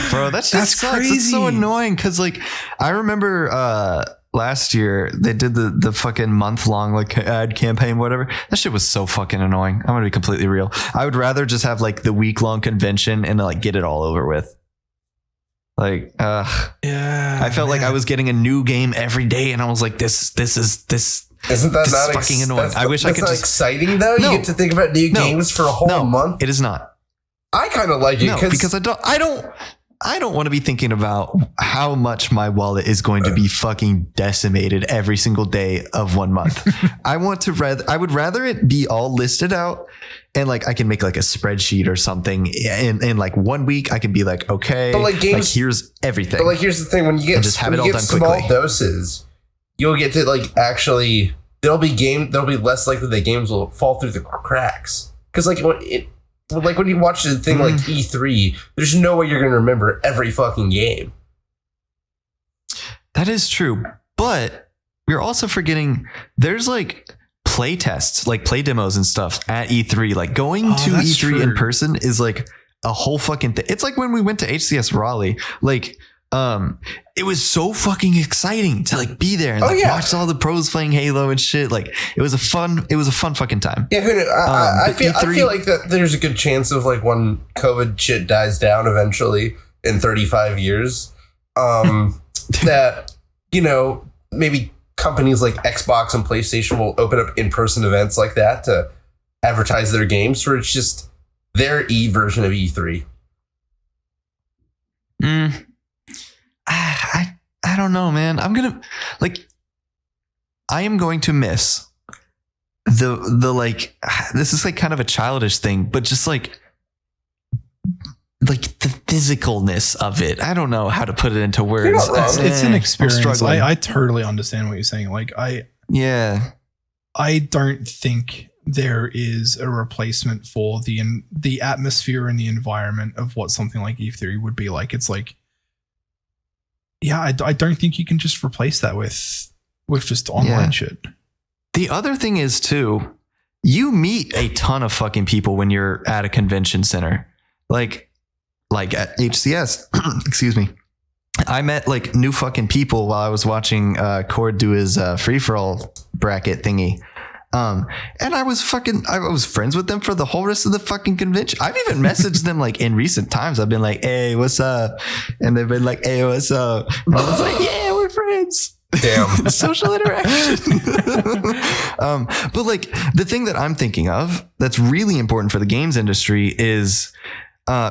Speaker 1: Bro, that's sucks.
Speaker 3: Crazy.
Speaker 1: It's so annoying because, like, I remember last year they did the fucking month-long, like, ad campaign, whatever. That shit was so fucking annoying. I'm gonna be completely real. I would rather just have, like, the week-long convention and, like, get it all over with. Like,
Speaker 3: yeah,
Speaker 1: I felt like I was getting a new game every day, and I was like, this
Speaker 2: Isn't that not
Speaker 1: fucking annoying? I wish I could.
Speaker 2: That's exciting though.
Speaker 1: No,
Speaker 2: you get to think about new games for a whole month.
Speaker 1: It is not.
Speaker 2: I kind of like it
Speaker 1: because I don't want to be thinking about how much my wallet is going to be fucking decimated every single day of 1 month. I would rather it be all listed out and like I can make like a spreadsheet or something. In like 1 week, I can be like, okay,
Speaker 2: but like games,
Speaker 1: here's everything.
Speaker 2: But like here's the thing: when you get small
Speaker 1: quickly.
Speaker 2: doses, you'll get to like actually there'll be less likely that games will fall through the cracks because like when you watch the thing like E3, there's no way you're going to remember every fucking game.
Speaker 1: That is true. But we're also forgetting there's like play tests, like play demos and stuff at E3. Like going to E3 true. In person is like a whole fucking thing. It's like when we went to HCS Raleigh, like, it was so fucking exciting to like be there and watch all the pros playing Halo and shit. Like it was a fun fucking time.
Speaker 2: Yeah, I feel like that there's a good chance of like when COVID shit dies down eventually in 35 years, that, you know, maybe companies like Xbox and PlayStation will open up in-person events like that to advertise their games where it's just their version of E3.
Speaker 1: I don't know, man. I am going to miss the like, this is like kind of a childish thing, but just like the physicalness of it. I don't know how to put it into words.
Speaker 3: It's an experience. I totally understand what you're saying. Like I don't think there is a replacement for the atmosphere and the environment of what something like E3 would be like. It's like, yeah, I don't think you can just replace that with just online shit.
Speaker 1: The other thing is too, you meet a ton of fucking people when you're at a convention center, like at HCS. Excuse me. I met like new fucking people while I was watching Cord do his free for all bracket thingy. And I was friends with them for the whole rest of the fucking convention. I've even messaged them like in recent times. I've been like, hey, what's up? And they've been like, hey, what's up? And I was like, yeah, we're friends.
Speaker 2: Damn.
Speaker 1: Social interaction. But like the thing that I'm thinking of that's really important for the games industry is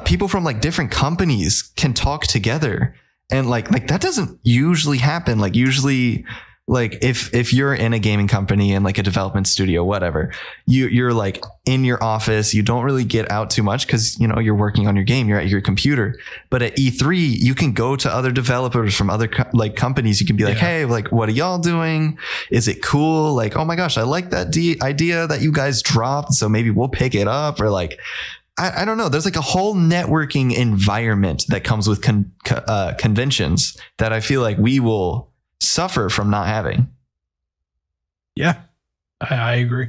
Speaker 1: people from like different companies can talk together. And like that doesn't usually happen. Like usually, like if you're in a gaming company and like a development studio, whatever, you're like in your office, you don't really get out too much because, you know, you're working on your game, you're at your computer. But at E3, you can go to other developers from other like companies. You can be like, hey, like, what are y'all doing? Is it cool? Like, oh my gosh, I like that idea that you guys dropped. So maybe we'll pick it up. Or like, I don't know. There's like a whole networking environment that comes with conventions that I feel like we will suffer from not having.
Speaker 3: Yeah, I agree.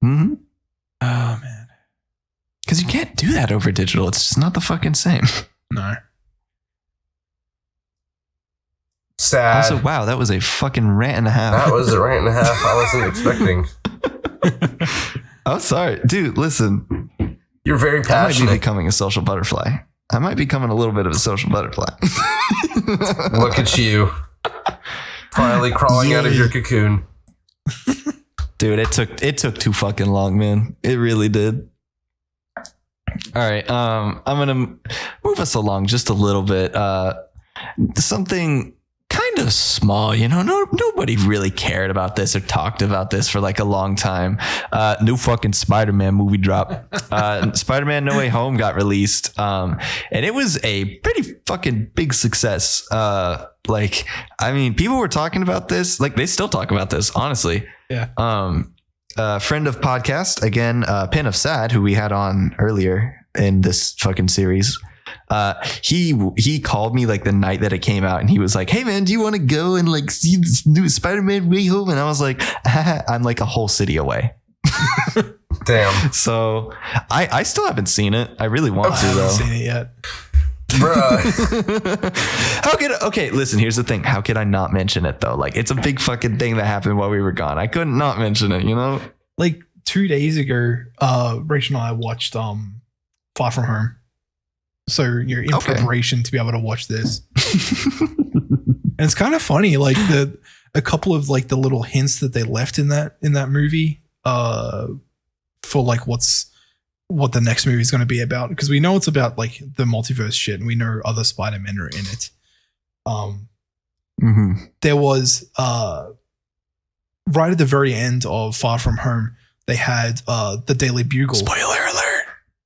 Speaker 1: Mm-hmm.
Speaker 3: Oh man,
Speaker 1: because you can't do that over digital. It's just not the fucking same.
Speaker 3: No.
Speaker 2: Sad.
Speaker 1: Also, wow, that was a fucking rant and a half.
Speaker 2: That was a rant and a half I wasn't expecting.
Speaker 1: Oh, sorry, dude. Listen,
Speaker 2: you're very passionate.
Speaker 1: I might be becoming a social butterfly. I might be becoming a little bit of a social butterfly.
Speaker 2: Look at you. Finally crawling out of your cocoon.
Speaker 1: Dude, it took too fucking long, man. It really did. All right. I'm going to move us along just a little bit. Something kind of small, nobody really cared about this or talked about this for like a long time. New fucking Spider-Man movie drop. Spider-Man No Way Home got released. And it was a pretty fucking big success. People were talking about this. Like, they still talk about this, honestly.
Speaker 3: Yeah.
Speaker 1: Friend of podcast, again, Pin of Sad, who we had on earlier in this fucking series. He called me like the night that it came out, and he was like, "Hey man, do you want to go and like see this new Spider-Man Way Home?" And I was like, "I'm like a whole city away."
Speaker 2: Damn.
Speaker 1: So I still haven't seen it. I really want to though.
Speaker 3: I haven't seen it yet.
Speaker 2: Bruh.
Speaker 1: Okay, listen, here's the thing. How could I not mention it though? Like, it's a big fucking thing that happened while we were gone. I couldn't not mention it,
Speaker 3: Like 2 days ago, Rachel and I watched Far From Home. So you're in preparation to be able to watch this. And it's kind of funny, like a couple of like the little hints that they left in that movie for like what the next movie is going to be about, because we know it's about like the multiverse shit, and we know other Spider-Men are in it. There was right at the very end of Far From Home, they had the Daily Bugle.
Speaker 1: Spoiler alert.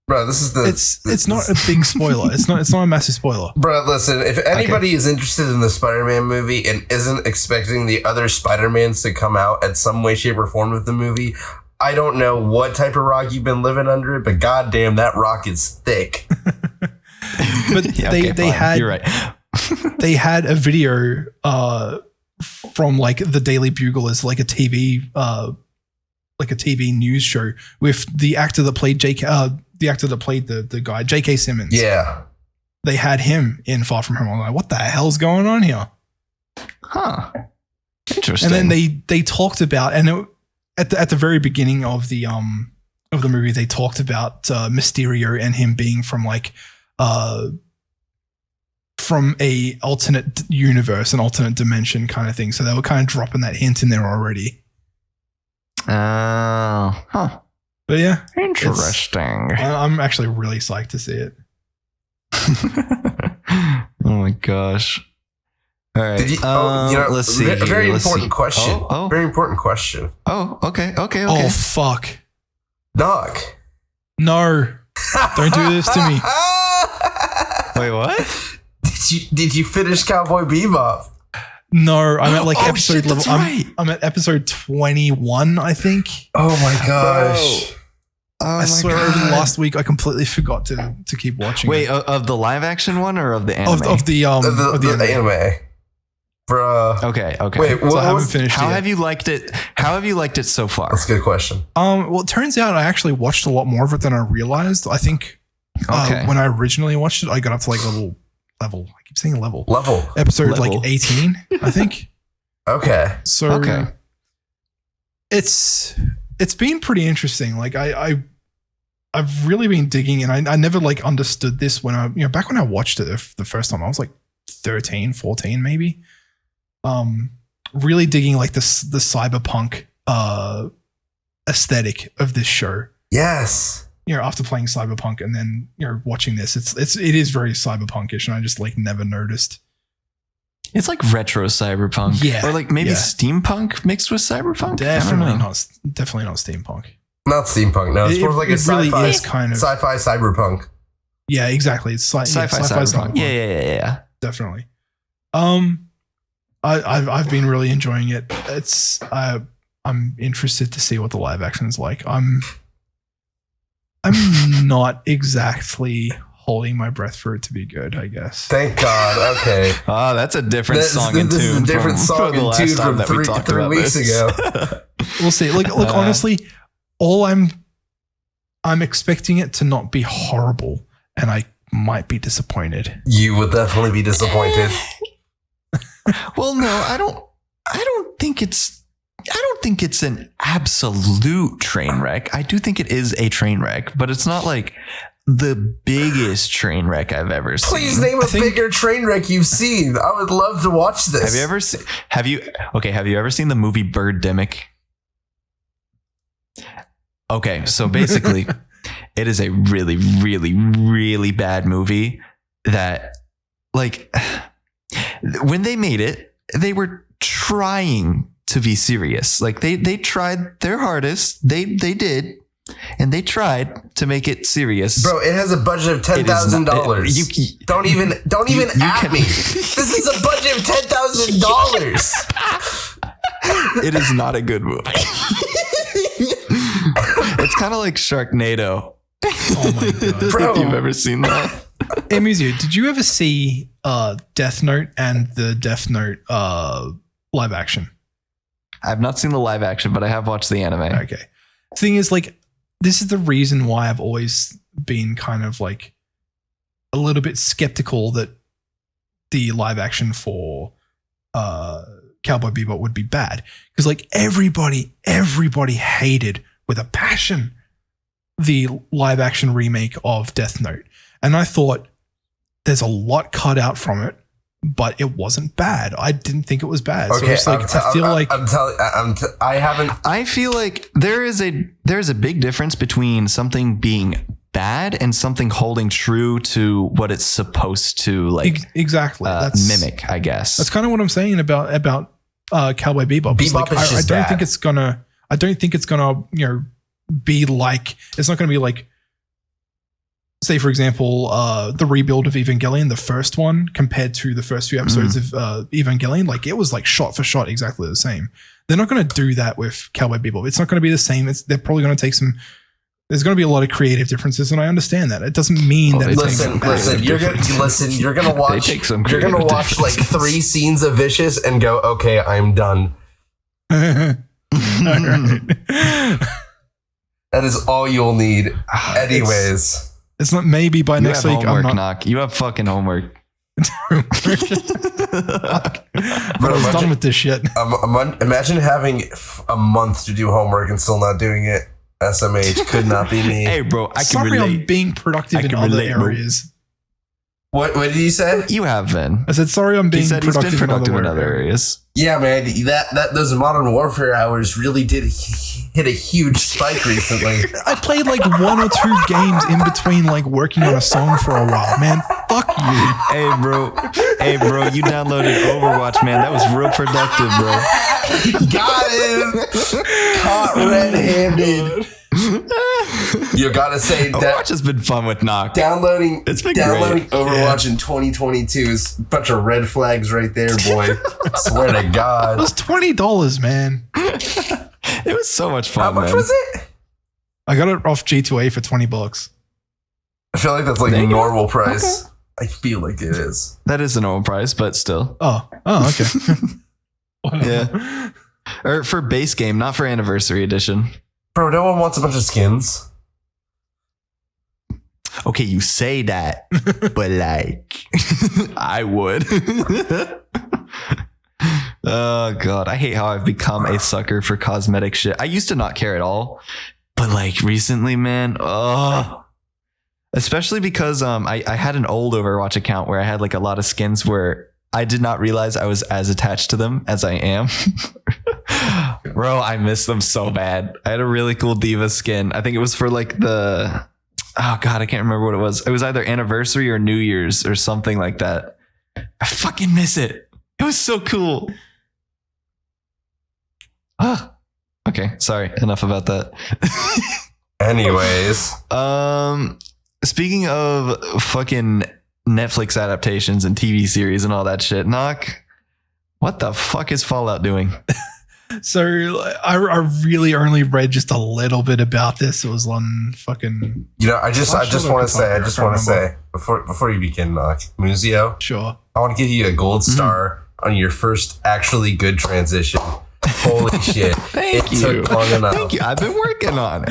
Speaker 2: Bro, this is
Speaker 3: it's not a big spoiler. It's not a massive spoiler.
Speaker 2: Bro, listen, if anybody is interested in the Spider-Man movie and isn't expecting the other Spider-Mans to come out at some way, shape, or form with the movie, I don't know what type of rock you've been living under, but goddamn, that rock is thick.
Speaker 3: But
Speaker 1: Yeah,
Speaker 3: they had,
Speaker 1: you're right.
Speaker 3: they had a video from like the Daily Bugle as like a TV news show with the actor that played the guy, J.K. Simmons.
Speaker 2: Yeah.
Speaker 3: They had him in Far From Home. I'm like, what the hell's going on here?
Speaker 1: Huh. Interesting.
Speaker 3: And then they talked about, and at the very beginning of the movie, they talked about Mysterio and him being from like from a alternate universe, an alternate dimension kind of thing. So they were kind of dropping that hint in there already.
Speaker 1: Huh.
Speaker 3: But yeah,
Speaker 1: Interesting.
Speaker 3: I'm actually really psyched to see it.
Speaker 1: Oh my gosh. All right. Let's see.
Speaker 2: Very important question.
Speaker 1: Oh.
Speaker 2: Very important question.
Speaker 1: Oh, okay.
Speaker 3: Oh, fuck.
Speaker 2: Noc.
Speaker 3: No. Don't do this to me.
Speaker 1: Wait, what?
Speaker 2: Did you finish Cowboy Bebop?
Speaker 3: No, I'm at like episode
Speaker 1: shit,
Speaker 3: level.
Speaker 1: that's right.
Speaker 3: I'm at episode 21, I think.
Speaker 2: Oh my gosh.
Speaker 1: Oh
Speaker 3: I swear over the last week I completely forgot to keep watching.
Speaker 1: Wait,
Speaker 3: it.
Speaker 1: of the live action one or of the anime?
Speaker 3: of the
Speaker 2: anime. Bruh.
Speaker 1: Okay.
Speaker 2: Wait,
Speaker 3: So I haven't finished
Speaker 1: How
Speaker 3: it.
Speaker 1: have you liked it? How have you liked it so far?
Speaker 2: That's a good question.
Speaker 3: Well, it turns out I actually watched a lot more of it than I realized. I think when I originally watched it, I got up to like level. I keep saying level. Episode
Speaker 1: Level.
Speaker 3: like 18, I think.
Speaker 2: Okay.
Speaker 3: So it's been pretty interesting. Like I've really been digging, and I never like understood this when back when I watched it the first time, I was like 13, 14 maybe. Really digging like the cyberpunk aesthetic of this show.
Speaker 2: Yes.
Speaker 3: After playing Cyberpunk and then watching this, it is very cyberpunkish, and I just like never noticed.
Speaker 1: It's like retro cyberpunk,
Speaker 3: Yeah,
Speaker 1: or like maybe
Speaker 3: yeah.
Speaker 1: steampunk mixed with cyberpunk.
Speaker 3: Definitely not steampunk.
Speaker 2: Not steampunk. No, it's more like a
Speaker 3: really
Speaker 2: sci-fi.
Speaker 3: is kind of
Speaker 2: Sci-fi cyberpunk.
Speaker 3: Yeah, exactly. It's
Speaker 1: sci-fi cyberpunk. Yeah.
Speaker 3: Definitely. I've been really enjoying it. It's I'm interested to see what the live action is like. I'm not exactly holding my breath for it to be good, I guess.
Speaker 2: Thank God. Okay.
Speaker 1: Oh, that's a different song and tune.
Speaker 2: This is a different song and tune from three weeks ago.
Speaker 3: We'll see. Look, honestly, all I'm expecting it to not be horrible, and I might be disappointed.
Speaker 2: You would definitely be disappointed.
Speaker 1: Well, no, I don't think it's an absolute train wreck. I do think it is a train wreck, but it's not like the biggest train wreck I've ever seen.
Speaker 2: Please name a bigger train wreck you've seen. I would love to watch this.
Speaker 1: Have you ever seen the movie Birdemic? Okay, so basically it is a really, really, really bad movie that, like, when they made it, they were trying to be serious. Like they tried their hardest. They did. And they tried to make it serious.
Speaker 2: Bro, it has a budget of $10,000. Don't even at me. This is a budget of $10,000.
Speaker 1: It is not a good movie. It's kind of like Sharknado.
Speaker 3: Oh my god,
Speaker 2: bro!
Speaker 1: If you've ever seen that.
Speaker 3: Hey, Muzio, did you ever see Death Note and the Death Note live action?
Speaker 1: I've not seen the live action, but I have watched the anime.
Speaker 3: Okay. Thing is, like, this is the reason why I've always been kind of like a little bit skeptical that the live action for Cowboy Bebop would be bad. Because like everybody hated with a passion the live action remake of Death Note. And I thought there's a lot cut out from it, but it wasn't bad. I didn't think it was bad.
Speaker 2: Okay,
Speaker 3: so it's like
Speaker 1: I feel like there is a big difference between something being bad and something holding true to what it's supposed to like
Speaker 3: exactly
Speaker 1: mimic, I guess.
Speaker 3: That's kind of what I'm saying about Cowboy Bebop.
Speaker 2: Bebop is just
Speaker 3: I don't
Speaker 2: bad.
Speaker 3: think it's gonna be like, it's not gonna be like, say for example, the rebuild of Evangelion, the first one compared to the first few episodes of Evangelion, like it was like shot for shot exactly the same. They're not going to do that with Cowboy Bebop. It's not going to be the same. They're probably going to take some. There's going to be a lot of creative differences, and I understand that. It doesn't mean that.
Speaker 2: You're gonna watch. You're gonna watch like 3 scenes of Vicious and go, okay, I'm done. That is all you'll need. Anyways.
Speaker 3: It's not maybe by next week.
Speaker 1: Homework,
Speaker 3: I'm not.
Speaker 1: Noc. You have fucking homework.
Speaker 3: Bro, I was done with this shit.
Speaker 2: Imagine having a month to do homework and still not doing it. SMH could not be me.
Speaker 1: Hey, bro, I can
Speaker 3: Sorry,
Speaker 1: relate.
Speaker 3: I'm being productive in other areas.
Speaker 2: What did you say?
Speaker 1: You have been.
Speaker 3: I said sorry, I'm being
Speaker 1: He said he's been
Speaker 3: productive
Speaker 1: in other areas.
Speaker 2: Yeah, man, that those Modern Warfare hours really did hit a huge spike recently.
Speaker 3: I played like 1 or 2 games in between like working on a song for a while, man. Fuck you.
Speaker 1: Hey, bro, you downloaded Overwatch, man. That was real productive, bro.
Speaker 2: Got him. Caught red-handed. You gotta say that
Speaker 1: Overwatch has been fun with Noc.
Speaker 2: downloading
Speaker 1: It's been
Speaker 2: great.
Speaker 1: great.
Speaker 2: Overwatch in 2022 is a bunch of red flags right there, boy. Swear to
Speaker 3: It
Speaker 2: God.
Speaker 3: was $20, man.
Speaker 1: It was so much fun.
Speaker 2: How much
Speaker 1: man.
Speaker 2: was it?
Speaker 3: I got it off G2A for $20.
Speaker 2: I feel like that's like
Speaker 1: There you go.
Speaker 2: normal price. I feel like it is.
Speaker 1: That is a normal price, but still.
Speaker 3: Oh, okay.
Speaker 1: Yeah. Or for base game, not for anniversary edition.
Speaker 2: Bro, no one wants a bunch of skins.
Speaker 1: Okay, you say that, but like, I would. Oh god, I hate how I've become a sucker for cosmetic shit. I used to not care at all, but like recently, man, especially because I had an old Overwatch account where I had like a lot of skins where I did not realize I was as attached to them as I am. Bro, I miss them so bad. I had a really cool Diva skin. I think it was for like the, oh god, I can't remember what it was. It was either anniversary or New Year's or something like that. I fucking miss it. It was so cool. Okay, sorry. Enough about that.
Speaker 2: Anyways.
Speaker 1: Speaking of fucking Netflix adaptations and TV series and all that shit, Noc, what the fuck is Fallout doing?
Speaker 3: So I really only read just a little bit about this. It was on fucking.
Speaker 2: You know, I just want to say before you begin, Muzio,
Speaker 3: Sure.
Speaker 2: I want to give you a gold star on your first actually good transition. Holy shit.
Speaker 1: Thank you.
Speaker 2: Took long enough.
Speaker 1: Thank you. I've been working on it.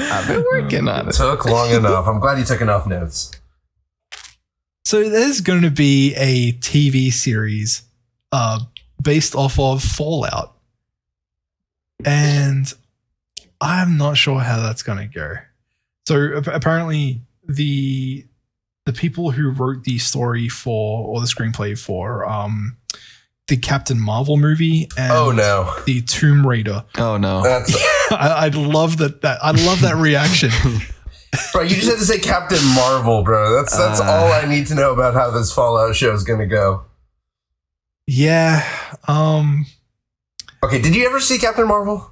Speaker 2: It took long enough. I'm glad you took enough notes.
Speaker 3: So there's going to be a TV series based off of Fallout. And I'm not sure how that's going to go. So apparently the people who wrote the story for, or the screenplay for the Captain Marvel movie and the Tomb Raider.
Speaker 1: Oh no.
Speaker 3: I love that. I love that reaction.
Speaker 2: Bro, you just had to say Captain Marvel, bro. That's all I need to know about how this Fallout show is going to go.
Speaker 3: Yeah.
Speaker 2: Okay, did you ever see Captain Marvel?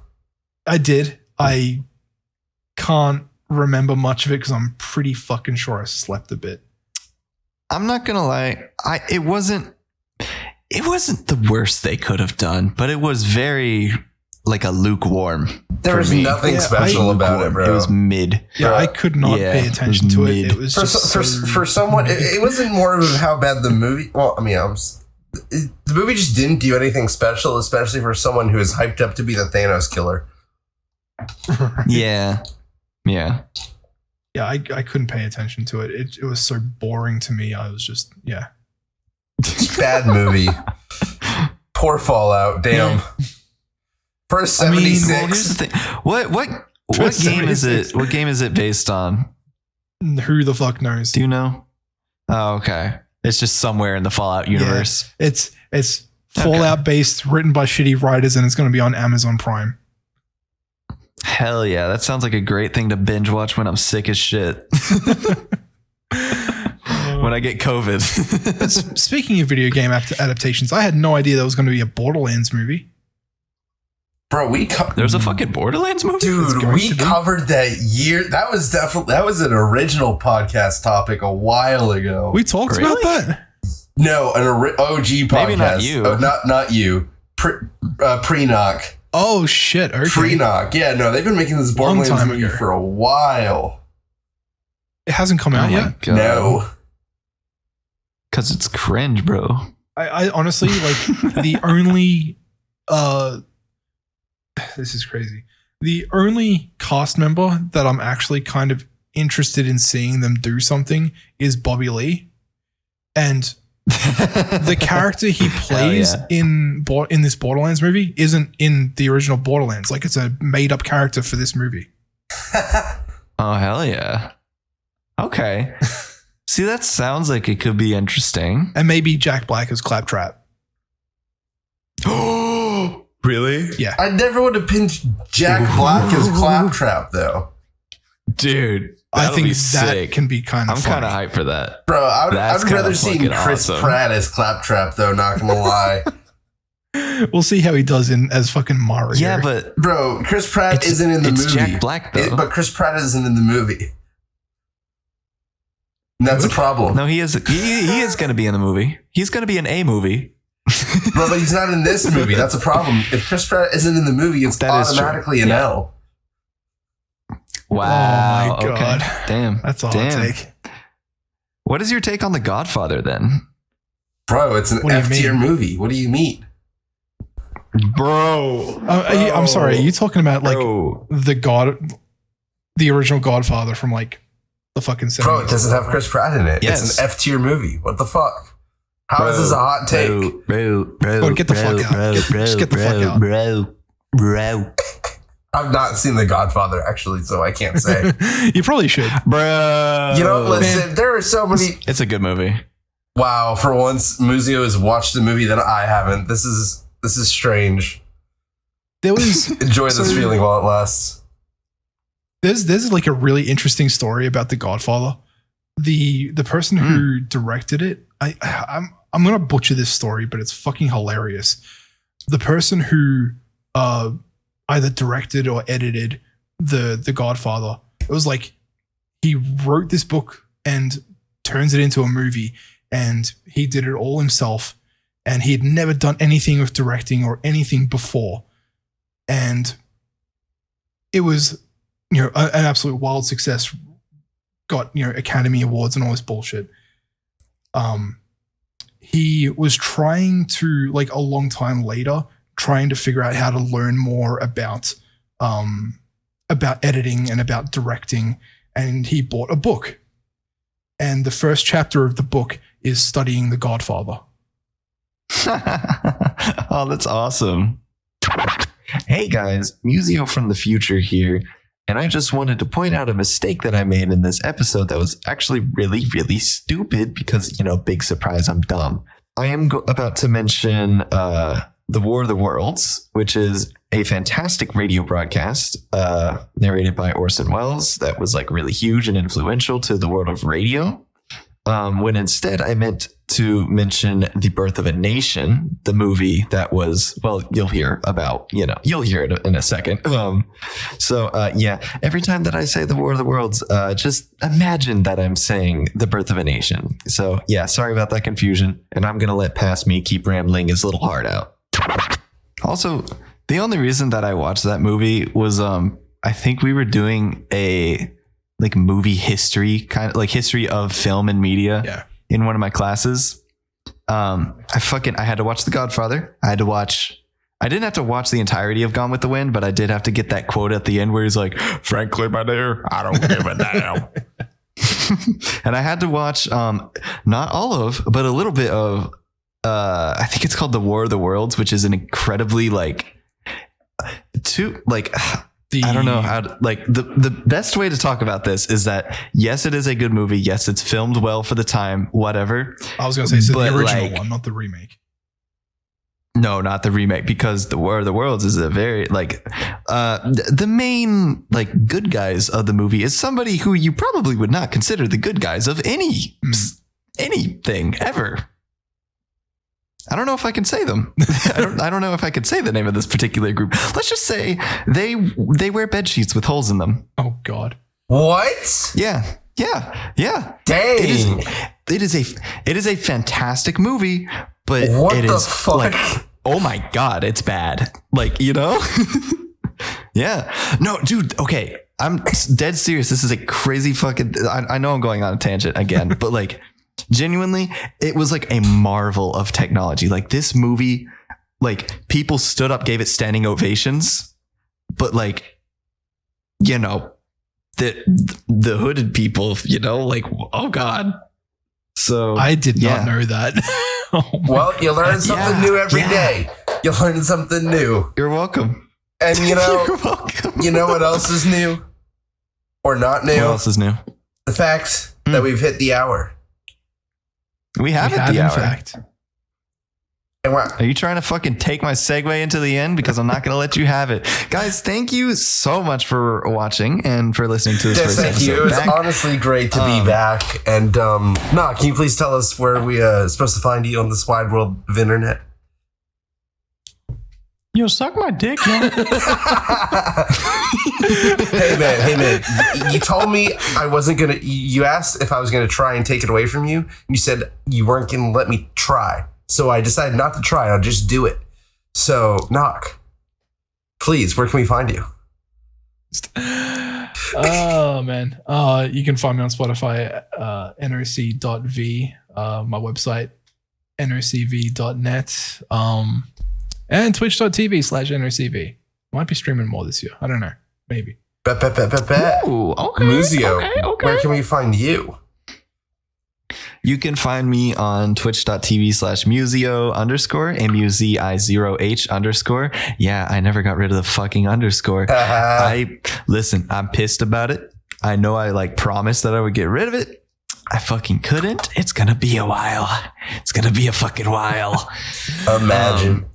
Speaker 3: I did. I can't remember much of it because I'm pretty fucking sure I slept a bit.
Speaker 1: I'm not gonna lie. It wasn't the worst they could have done, but it was very like a lukewarm.
Speaker 2: There was nothing special about it, bro.
Speaker 1: It was mid.
Speaker 3: Yeah, I could not pay attention to it. It was
Speaker 2: for someone. It wasn't more of how bad the movie. Well, I mean, the movie just didn't do anything special, especially for someone who is hyped up to be the Thanos killer.
Speaker 1: Yeah.
Speaker 3: I couldn't pay attention to it. It was so boring to me. I was just
Speaker 2: Bad movie. Poor Fallout. Damn. First 76.
Speaker 1: What game is it? What game is it based on?
Speaker 3: Who the fuck knows?
Speaker 1: Do you know? Oh, okay. It's just somewhere in the Fallout universe.
Speaker 3: Yeah, it's Fallout based, written by shitty writers, and it's going to be on Amazon Prime.
Speaker 1: Hell yeah, that sounds like a great thing to binge watch when I'm sick as shit. When I get COVID.
Speaker 3: Speaking of video game adaptations, I had no idea there was going to be a Borderlands movie.
Speaker 2: Bro,
Speaker 1: there's a fucking Borderlands movie?
Speaker 2: Dude, we covered that year. That was an original podcast topic a while ago.
Speaker 3: We talked about that?
Speaker 2: No, an OG podcast.
Speaker 1: Maybe not you.
Speaker 2: Oh, not you. Pre-Noc.
Speaker 3: Oh, shit. Okay.
Speaker 2: Pre-Noc. Yeah, no, they've been making this Borderlands movie for a while.
Speaker 3: It hasn't come out yet?
Speaker 1: God.
Speaker 2: No.
Speaker 1: Because it's cringe, bro.
Speaker 3: I honestly, like, the only... this is crazy. The only cast member that I'm actually kind of interested in seeing them do something is Bobby Lee. And the character he plays in this Borderlands movie isn't in the original Borderlands. Like, it's a made up character for this movie.
Speaker 1: Oh, hell yeah. Okay. See, that sounds like it could be interesting.
Speaker 3: And maybe Jack Black as Claptrap.
Speaker 1: Oh, really?
Speaker 3: Yeah.
Speaker 2: I never would have pinned Jack Black as Claptrap, though.
Speaker 1: Dude,
Speaker 3: I think that can be kind of
Speaker 1: I'm kind of hyped for that.
Speaker 2: Bro, I'd rather see Chris Pratt as Claptrap, though, not gonna lie.
Speaker 3: We'll see how he does as fucking Mario.
Speaker 1: Yeah, but...
Speaker 2: Bro, Chris Pratt isn't in the movie.
Speaker 1: It's Jack Black, though.
Speaker 2: But Chris Pratt isn't in the movie. And that's a problem.
Speaker 1: No, he is going to be in the movie. He's going to be in a movie.
Speaker 2: Bro, but he's not in this movie. That's a problem. If Chris Pratt isn't in the movie, it's automatically an L.
Speaker 1: Wow.
Speaker 3: Oh my God.
Speaker 1: Okay. Damn.
Speaker 3: That's all I take.
Speaker 1: What is your take on The Godfather then?
Speaker 2: Bro, it's an F-tier movie. What do you mean?
Speaker 1: Bro.
Speaker 3: I'm sorry. Are you talking about like the original Godfather from like the fucking 70s?
Speaker 2: Bro, it doesn't have Chris Pratt in it.
Speaker 1: Yes.
Speaker 2: It's an F-tier movie. What the fuck? How is this a hot take?
Speaker 1: Bro,
Speaker 3: get the fuck out. Just get the fuck out.
Speaker 1: Bro.
Speaker 2: I've not seen The Godfather, actually, so I can't say.
Speaker 3: You probably should.
Speaker 1: Bro.
Speaker 2: You know, listen, there are so many...
Speaker 1: It's a good movie.
Speaker 2: Wow, for once, Muzio has watched a movie that I haven't. This is strange.
Speaker 3: There was...
Speaker 2: Enjoy this feeling while it lasts.
Speaker 3: There's like a really interesting story about The Godfather. The person who directed it, I'm gonna butcher this story, but it's fucking hilarious. The person who either directed or edited the Godfather, it was like he wrote this book and turns it into a movie, and he did it all himself, and he had never done anything with directing or anything before, and it was an absolute wild success. Got Academy Awards and all this bullshit. He was trying to, like, a long time later, trying to figure out how to learn more about editing and about directing, and he bought a book. And the first chapter of the book is studying The Godfather.
Speaker 1: Oh, that's awesome. Hey guys, Muzio from the future here. And I just wanted to point out a mistake that I made in this episode that was actually really, really stupid because, big surprise, I'm dumb. I am about to mention The War of the Worlds, which is a fantastic radio broadcast narrated by Orson Welles that was like really huge and influential to the world of radio. when instead I meant to mention The Birth of a Nation, the movie that was, well, you'll hear about, you'll hear it in a second. Every time that I say The War of the Worlds, just imagine that I'm saying The Birth of a Nation. So yeah, sorry about that confusion. And I'm going to let Past Me keep rambling his little heart out. Also, the only reason that I watched that movie was, I think we were doing a movie history, kind of like history of film and media in one of my classes. I had to watch The Godfather. I didn't have to watch the entirety of Gone with the Wind, but I did have to get that quote at the end where he's like, frankly, my dear, I don't give a damn. And I had to watch, not all of, but a little bit of, I think it's called The War of the Worlds, which is an incredibly I don't know how to, the best way to talk about this is that, yes, it is a good movie. Yes, it's filmed well for the time, whatever.
Speaker 3: I was going to say, so the original one, not the remake.
Speaker 1: No, not the remake, because The War of the Worlds is a very the main good guys of the movie is somebody who you probably would not consider the good guys of anything ever. I don't know if I can say them. I don't know if I could say the name of this particular group. Let's just say they wear bed sheets with holes in them.
Speaker 3: Oh God.
Speaker 2: What?
Speaker 1: Yeah.
Speaker 2: Dang.
Speaker 1: It is a fantastic movie, but
Speaker 2: what
Speaker 1: it is
Speaker 2: fuck?
Speaker 1: Oh my God, it's bad. Yeah. No, dude. Okay. I'm dead serious. This is a crazy fucking, I know I'm going on a tangent again, but genuinely, it was a marvel of technology. This movie, people stood up, gave it standing ovations, but the hooded people, oh God. So
Speaker 3: I did not know that.
Speaker 2: Well, you learn something new every day. You learn something new.
Speaker 1: You're welcome.
Speaker 2: And
Speaker 1: You're welcome.
Speaker 2: You know what else is new? Or not new?
Speaker 1: What else is new?
Speaker 2: The fact that we've hit the hour.
Speaker 1: We have the hour.
Speaker 3: In fact.
Speaker 2: And
Speaker 1: are you trying to fucking take my segue into the end? Because I'm not going to let you have it. Guys, thank you so much for watching and for listening to this first
Speaker 2: thank
Speaker 1: episode.
Speaker 2: You. It was honestly great to be back. And Noc, can you please tell us where we supposed to find you on this wide world of internet?
Speaker 3: Yo, suck my dick, man.
Speaker 2: Hey man, you told me I wasn't gonna, you asked if I was gonna try and take it away from you. You said you weren't gonna let me try. So I decided not to try, I'll just do it. So Noc, please, where can we find you?
Speaker 3: Oh man. You can find me on Spotify, Noc.V, my website, nocv.net. And twitch.tv/NRCV. Might be streaming more this year. I don't know. Maybe.
Speaker 1: Ooh, okay.
Speaker 2: Muzio,
Speaker 1: okay.
Speaker 2: Where can we find you?
Speaker 1: You can find me on twitch.tv/Muzio_, MUZI0H_. Yeah, I never got rid of the fucking underscore. Listen, I'm pissed about it. I know I promised that I would get rid of it. I fucking couldn't. It's gonna be a while. It's gonna be a fucking while.
Speaker 2: Imagine.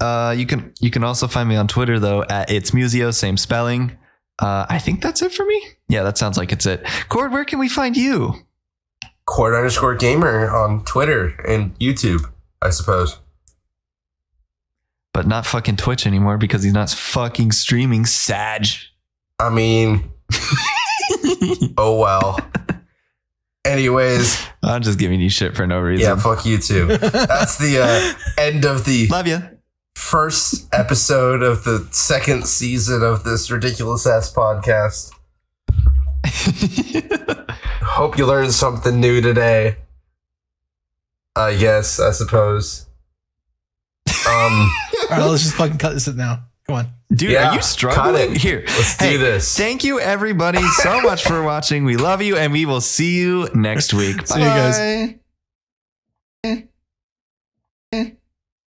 Speaker 1: You can also find me on Twitter though at It's Muzio, same spelling. I think that's it for me. Yeah, that sounds like it's it. Cord, where can we find you?
Speaker 2: Cord_gamer on Twitter and YouTube, I suppose.
Speaker 1: But not fucking Twitch anymore because he's not fucking streaming. Sag.
Speaker 2: I mean, oh well. Anyways,
Speaker 1: I'm just giving you shit for no reason.
Speaker 2: Yeah, fuck you too. That's the end of the
Speaker 1: love you.
Speaker 2: First episode of the second season of this ridiculous ass podcast. Hope you learned something new today. I suppose.
Speaker 3: All right, let's just fucking cut this now. Come on.
Speaker 1: Dude, are you struggling? Here.
Speaker 2: Let's do this.
Speaker 1: Thank you everybody so much for watching. We love you and we will see you next week. Bye.
Speaker 3: See you guys.